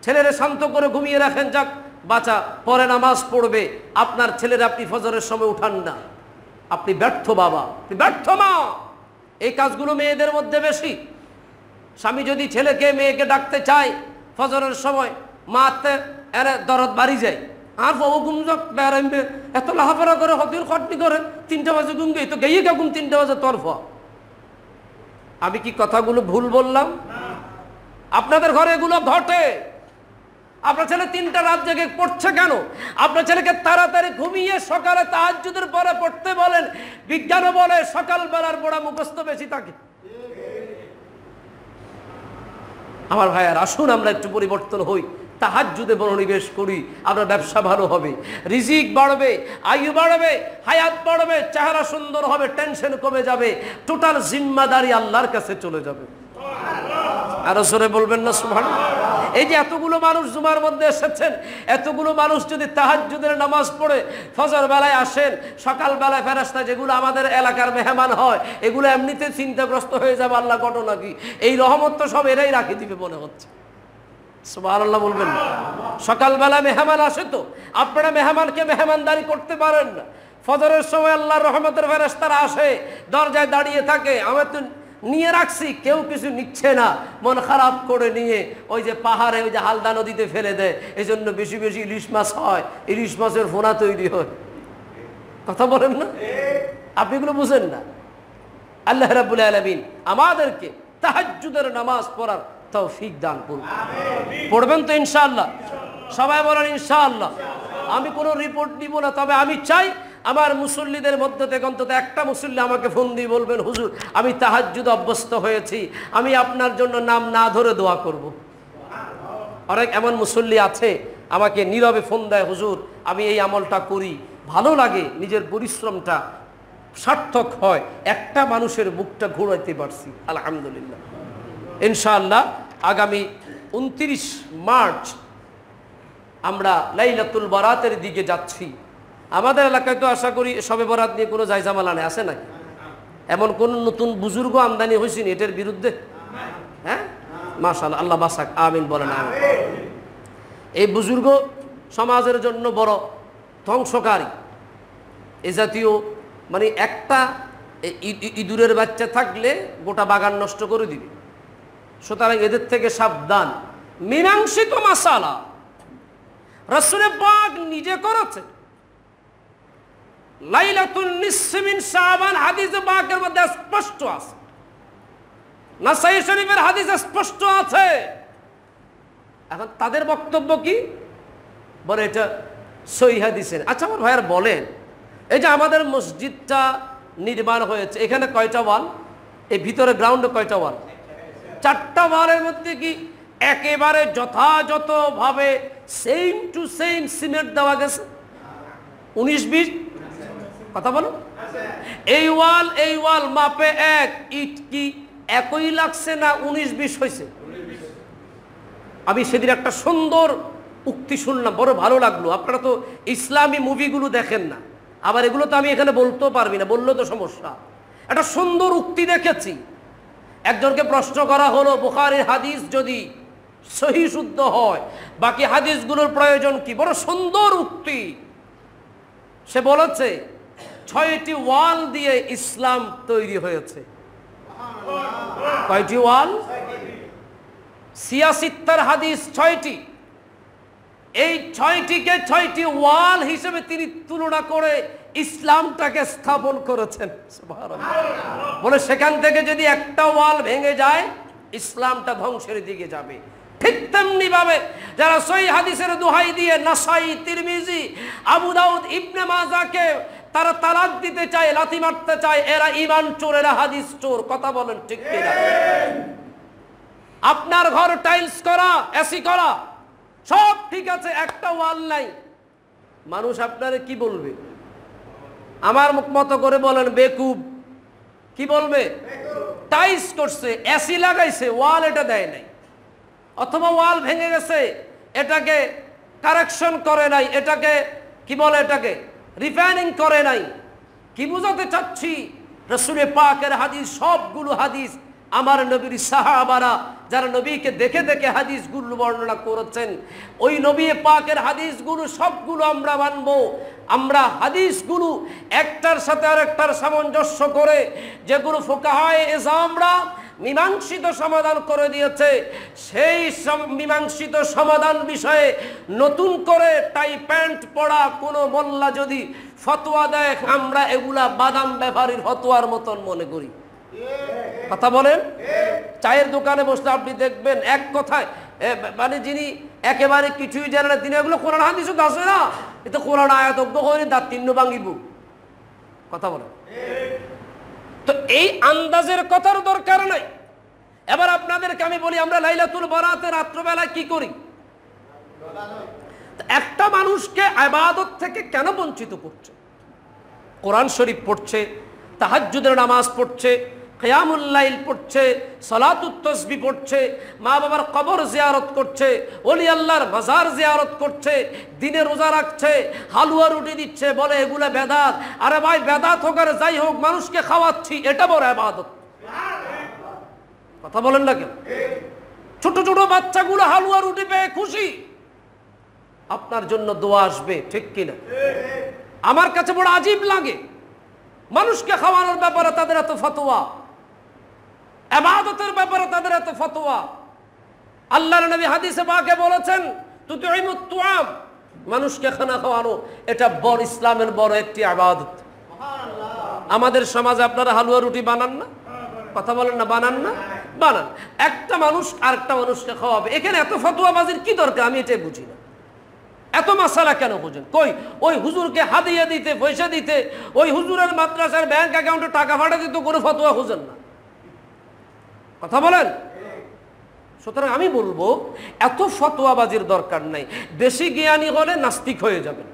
ছেলেরে শান্ত করে ঘুমিয়ে রাখেন, যাক বাচ্চা পরে নামাজ পড়বে, আপনার ছেলের আপনি ফজরের সময় উঠান না, আপনি ব্যর্থ বাবা, আপনি ব্যর্থ মা। এই কাজগুলো মেয়েদের মধ্যে বেশি। স্বামী যদি ছেলেকে মেয়েকে ডাকতে চায় ফজরের সময়, মাতে এর দরদ বাড়ি যায়, আর বাবু ঘুম যাক বেড়াইবে, এত লাহাফারা করে হতির খটনি করে 3টা বাজে ঘুম গেই তো গেয়ে গে ঘুম 3টা বাজে তরফ। আমি কি কথাগুলো ভুল বললাম? আপনাদের ঘরে এগুলো ঘটে। আপনার ছেলে 3টা রাত জেগে পড়ছে কেন? আপনার ছেলেকে তাড়াতাড়ি ঘুমিয়ে সকালে তাহাজ্জুদের পরে পড়তে বলেন। বিজ্ঞানও বলে সকালবেলার পড়া মুখস্থ বেশি থাকে। আমার ভাইয়ার, আসুন আমরা একটু পরিবর্তন হই, তাহাজ্জুদে মনোনিবেশ করি, আপনার ব্যবসা ভালো হবে, রিজিক বাড়বে, আয়ু বাড়বে, হায়াত বাড়বে, চেহারা সুন্দর হবে, টেনশন কমে যাবে, টোটাল জিম্মাদারি আল্লাহর কাছে চলে যাবে। আরো জোরে বলবেন না সুবহানাল্লাহ? এই যে এতগুলো মানুষ জুমার মধ্যে এসেছেন, এতগুলো মানুষ যদি তাহাজ্জুদের নামাজ পড়ে ফজর বেলায় আসেন, সকাল বেলায় ফেরেশতা যেগুলো আমাদের এলাকার মেহমান হয়, এগুলো এমনিতে চিন্তাগ্রস্ত হয়ে যাবে, আল্লাহ ঘটনা কি, এই রহমত তো সব এরাই রাখি দিবে মনে হচ্ছে। সুবহানাল্লাহ বলবেন না? সকালবেলা মেহমান আসে, তো আপনারা মেহমানকে মেহমানদারি করতে পারেন না। ফজরের সময় আল্লাহর রহমতের ফেরেশতারা আসে, দরজায় দাঁড়িয়ে থাকে, আমার তো নিয়ে রাখছি, কেউ কিছু নিচ্ছে না, মন খারাপ করে নিয়ে ওই যে পাহাড়ে ওই যে হালদা নদীতে ফেলে দেয়। এই জন্য বেশি বেশি ইলিশ মাছ হয়, ইলিশ মাছের ফোনা তৈরি হয়। কথা বলেন না? আপনি এগুলো বুঝেন না। আল্লাহ রাব্বুল আলামিন আমাদেরকে তাহাজ্জুদের নামাজ পড়ার তৌফিক দান করুন। পড়বেন তো ইনশাআল্লাহ? সবাই বলেন ইনশাআল্লাহ। আমি কোনো রিপোর্ট দিব না, তবে আমি চাই আমার মুসল্লিদের মধ্যে থেকে অন্তত একটা মুসল্লি আমাকে ফোন দিয়ে বলবেন, হুজুর আমি তাহাজ্জুদ অভ্যস্ত হয়েছি, আমি আপনার জন্য নাম না ধরে দোয়া করব। অনেক এমন মুসল্লি আছে আমাকে নীরবে ফোন দেয়, হুজুর আমি এই আমলটা করি, ভালো লাগে, নিজের পরিশ্রমটা সার্থক হয়, একটা মানুষের মুখটা ঘুরাইতে পারছি, আলহামদুলিল্লাহ। ইনশাআল্লাহ আগামী 29 মার্চ আমরা লাইলাতুল বারাতের দিকে যাচ্ছি। আমাদের এলাকায় তো আশা করি শবে বরাত নিয়ে কোনো জায়জামালা নেই, আছে নাকি? এমন কোন নতুন বুজুর্গ আমদানি হয়েছে নি এটার বিরুদ্ধে? হ্যাঁ, মাশাআল্লাহ, আল্লাহ বাসাক, আমিন বলেন আমিন। এই বুজুর্গ সমাজের জন্য বড় ধ্বংসকারী, এ জাতীয় মানে একটা ইঁদুরের বাচ্চা থাকলে গোটা বাগান নষ্ট করে দিবে। সুতরাং এদের থেকে সাবধান। মীমাংসিত মাসালা রাসূল পাক নিজে করেছে। লাইলাতুন নিসফি মিন শাবান হাদিসে পাকের মধ্যে স্পষ্ট আছে, নাসাই শরীফের হাদিসে স্পষ্ট আছে। এখন তাদের বক্তব্য কি? বলে এটা সহিহ হাদিসে। আচ্ছা আমার ভাইয়ার বলেন, এই যে আমাদের মসজিদটা নির্মাণ হয়েছে, এখানে কয়টা ওয়াল? এই ভিতরে গ্রাউন্ডে কয়টা ওয়াল? 4টা ওয়ালের মধ্যে কি একেবারে যথাযথভাবে সেম টু সেম সিমেন্ট দেওয়া গেছে? 19-20 কথা বলো। এই ওয়াল মাপে এক, ইট কি একই লাগছে না 19-20 হয়েছে? আমি সেদিন একটা সুন্দর উক্তি শুনলাম, বড় ভালো লাগলো। আপনারা তো ইসলামী মুভিগুলো দেখেন না, আবার এগুলো তো আমি এখানে বলতেও পারবি না, বললেও তো সমস্যা। একটা সুন্দর উক্তি দেখেছি। একজনকে প্রশ্ন করা হলো, বুখারীর হাদিস যদি সহি শুদ্ধ হয় বাকি হাদিসগুলোর প্রয়োজন কি? বড় সুন্দর উক্তি। সে বলেছে 6টি ওয়াল দিয়ে ইসলাম তৈরি হয়েছে। কয়টি ওয়াল? 76 হাদিস 6টি। এই 6টিকে 6টি ওয়াল হিসেবে তিনি তুলনা করে ইসলামটাকে স্থাপন করেছেন। সুবহানাল্লাহ। বলে সেখান থেকে যদি একটা ওয়াল ভেঙে যায় ইসলামটা ধ্বংসের দিকে যাবে। ঠিক তেমনি ভাবে যারা সহিহ হাদিসের দোহাই দিয়ে নাসাই, তিরমিজি, আবু দাউদ, ইবনে মাজাহকে তারা তালাক দিতে চায়, লাথি মারতে চায়, এরা ঈমান চোর, এরা হাদিস চোর। কথা বলেন ঠিক কিনা? আপনার ঘর টাইলস করা, এসি করা, সব ঠিক আছে, একটা ওয়াল নাই, মানুষ আপনারে কি বলবে? আমার মুখ মতো করে বলেন বেকুব। কি বলবে? টাইলস করছে, এসি লাগাইছে, ওয়াল এটা দেয় নাই, অথবা ওয়াল ভেঙে গেছে, এটাকে কারেকশন করে নাই, এটাকে কি বলে, এটাকে রিপেয়ারিং করে নাই। কি বুঝাতে চাচ্ছি? রাসূল পাকের হাদিস, সবগুলো হাদিস আমার নবীর সাহাবারা যারা নবীকে দেখে দেখে হাদিসগুলো বর্ণনা করেছেন, ওই নবী পাকের হাদিসগুলো সবগুলো আমরা মানব। আমরা হাদিসগুলো একটার সাথে আরেকটার সামঞ্জস্য করে যেগুলো ফুকাহায়ে ইসলামরা মীমাংসিত সমাধান করে দিয়েছে, সেই মীমাংসিত সমাধান বিষয়ে নতুন করে টাই প্যান্ট পরা কোনো মোল্লা যদি ফতোয়া দেয়, আমরা এগুলা বাদাম ব্যাপারীর ফতোয়ার মতন মনে করি। কথা বলেন। চায়ের দোকানে বসলে আপনি দেখবেন এক কথায় মানে যিনি একেবারে কিছুই জানে না তিনি এগুলো কোরআন হাদিসও আছে না, এটা কোরআন আয়াত করে দাঁত তিন্ন ভাঙিব। কথা বলেন। তো এই আন্দাজের কথার দরকার নাই। এবার আপনাদেরকে আমি বলি, আমরা লাইলাতুল বারাতে রাত্রবেলায় কি করি? একটা মানুষকে ইবাদত থেকে কেন বঞ্চিত করছে? কোরআন শরীফ পড়ছে, তাহাজ্জুদের নামাজ পড়ছে, কিয়ামুল লাইল পড়ছে, সালাতুত তাসবিহ পড়ছে, মা বাবার কবর জিয়ারত করছে, ওলি আল্লাহর মাজার জিয়ারত করছে, দিনে রোজা রাখছে, হালুয়া রুটি দিচ্ছে, বলে এগুলা বেদাত। আরে ভাই, বেদাত হোক আর যাই হোক, মানুষকে খাওয়াচ্ছি, এটা বড় ইবাদত। কথা বলেন না কেন? ছোট ছোট বাচ্চাগুলো হালুয়া রুটি পেয়ে খুশি, আপনার জন্য দোয়া আসবে, ঠিক কিনা? আমার কাছে বড় আজীব লাগে মানুষকে খাওয়ানোর ব্যাপারে তাদের এত ফতোয়া। ইবাদতের ব্যাপারে তাদের এত ফতোয়া। আল্লাহর নবী হাদিসে পাকে বলেছেন তুতঈমুত তুআম, মানুষকে খানা খাওয়ানো এটা বড় ইসলামের বড় একটি ইবাদত। আমাদের সমাজে আপনারা হালুয়া রুটি বানান না? কথা বলেন না, বানান না? বানান। একটা মানুষ আরেকটা মানুষকে খাওয়াবে, এখানে এত ফতোয়াবাজির কি দরকার? আমি এটাই বুঝি না। এত মাসালা কেন বুঝেন? কই ওই হুজুরকে হাদিয়া দিতে, পয়সা দিতে, ওই হুজুরের মাদ্রাসার ব্যাংক অ্যাকাউন্টে টাকা পাঠা দিতে কোনো ফতোয়া খুঁজেন না। কথা বলেন। সুতরাং আমি বলবো এত ফতোয়াবাজির দরকার নাই। বেশি জ্ঞানী হলে নাস্তিক হয়ে যাবেন।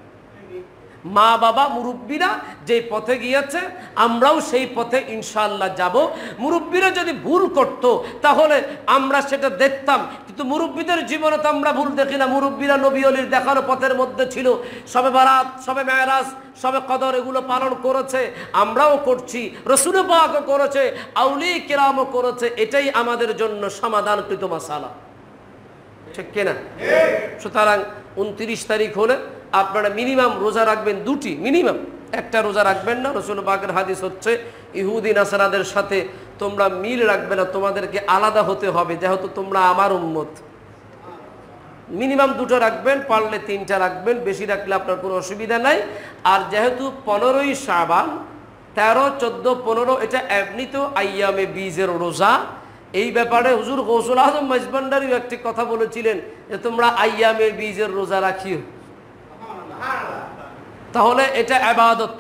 মা বাবা মুরব্বীরা যে পথে গিয়েছে আমরাও সেই পথে ইনশাআল্লাহ যাব। মুরব্বীরা যদি ভুল করত তাহলে আমরা সেটা দেখতাম, কিন্তু মুরব্বীদের জীবনে তো আমরা ভুল দেখি না। মুরব্বীরা নবী ওলির দেখানো পথের মধ্যে ছিল, শবে বারাত, শবে মেরাজ, শবে কদর এগুলো পালন করেছে, আমরাও করছি, রাসূল পাকও করেছে, আউলিয়া কিরামও করেছে। এটাই আমাদের জন্য সমাধানকৃত মাসালা, ঠিক কিনা? সুতরাং 29 তারিখ হলে আপনারা মিনিমাম রোজা রাখবেন দুটি, মিনিমাম একটা রোজা রাখবেন না। রাসূল পাকের হাদিস হচ্ছে ইহুদি নাসারাদের সাথে তোমরা মিল রাখবে না, তোমাদেরকে আলাদা হতে হবে, যেহেতু তোমরা আমার উম্মত। মিনিমাম দুটো রাখবেন, পারলে 3টা রাখবেন, বেশি রাখলে আপনার কোনো অসুবিধা নাই। আর যেহেতু 15ই শাবান, 13, 14, 15 এটা এমনিতেও আইয়ামে বীজের রোজা। এই ব্যাপারে হুজুর গৌসুল আজম মাইজভান্ডারীও একটি কথা বলেছিলেন যে তোমরা আইয়ামের বীজের রোজা রাখিও। তাহলে এটা ইবাদত,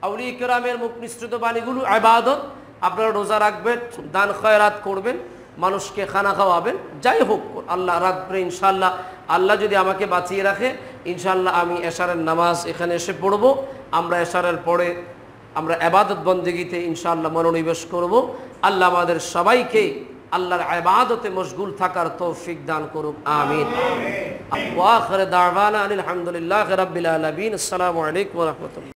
আউলিয়া কিরামের মুখ নিঃসৃত বাণীগুলো ইবাদত। আপনারা রোজা রাখবেন, দান খয়রাত করবেন, মানুষকে খানা খাওয়াবেন, যাই হোক আল্লাহ রাখবে ইনশাআল্লাহ। আল্লাহ যদি আমাকে বাঁচিয়ে রাখে ইনশাআল্লাহ আমি এশারের নামাজ এখানে এসে পড়ব। আমরা এশারের পরে আমরা ইবাদত বন্দেগীতে ইনশাআল্লাহ মনোনিবেশ করব। আল্লাহ আমাদের সবাইকে আল্লাহর ইবাদতে মশগুল থাকার তৌফিক দান করুক, আমিন। ওয়া আখির দাওয়ানা আলহামদুলিল্লাহি রাব্বিল আলামিন। আসসালামু আলাইকুম ওয়া রাহমাতুল্লাহ।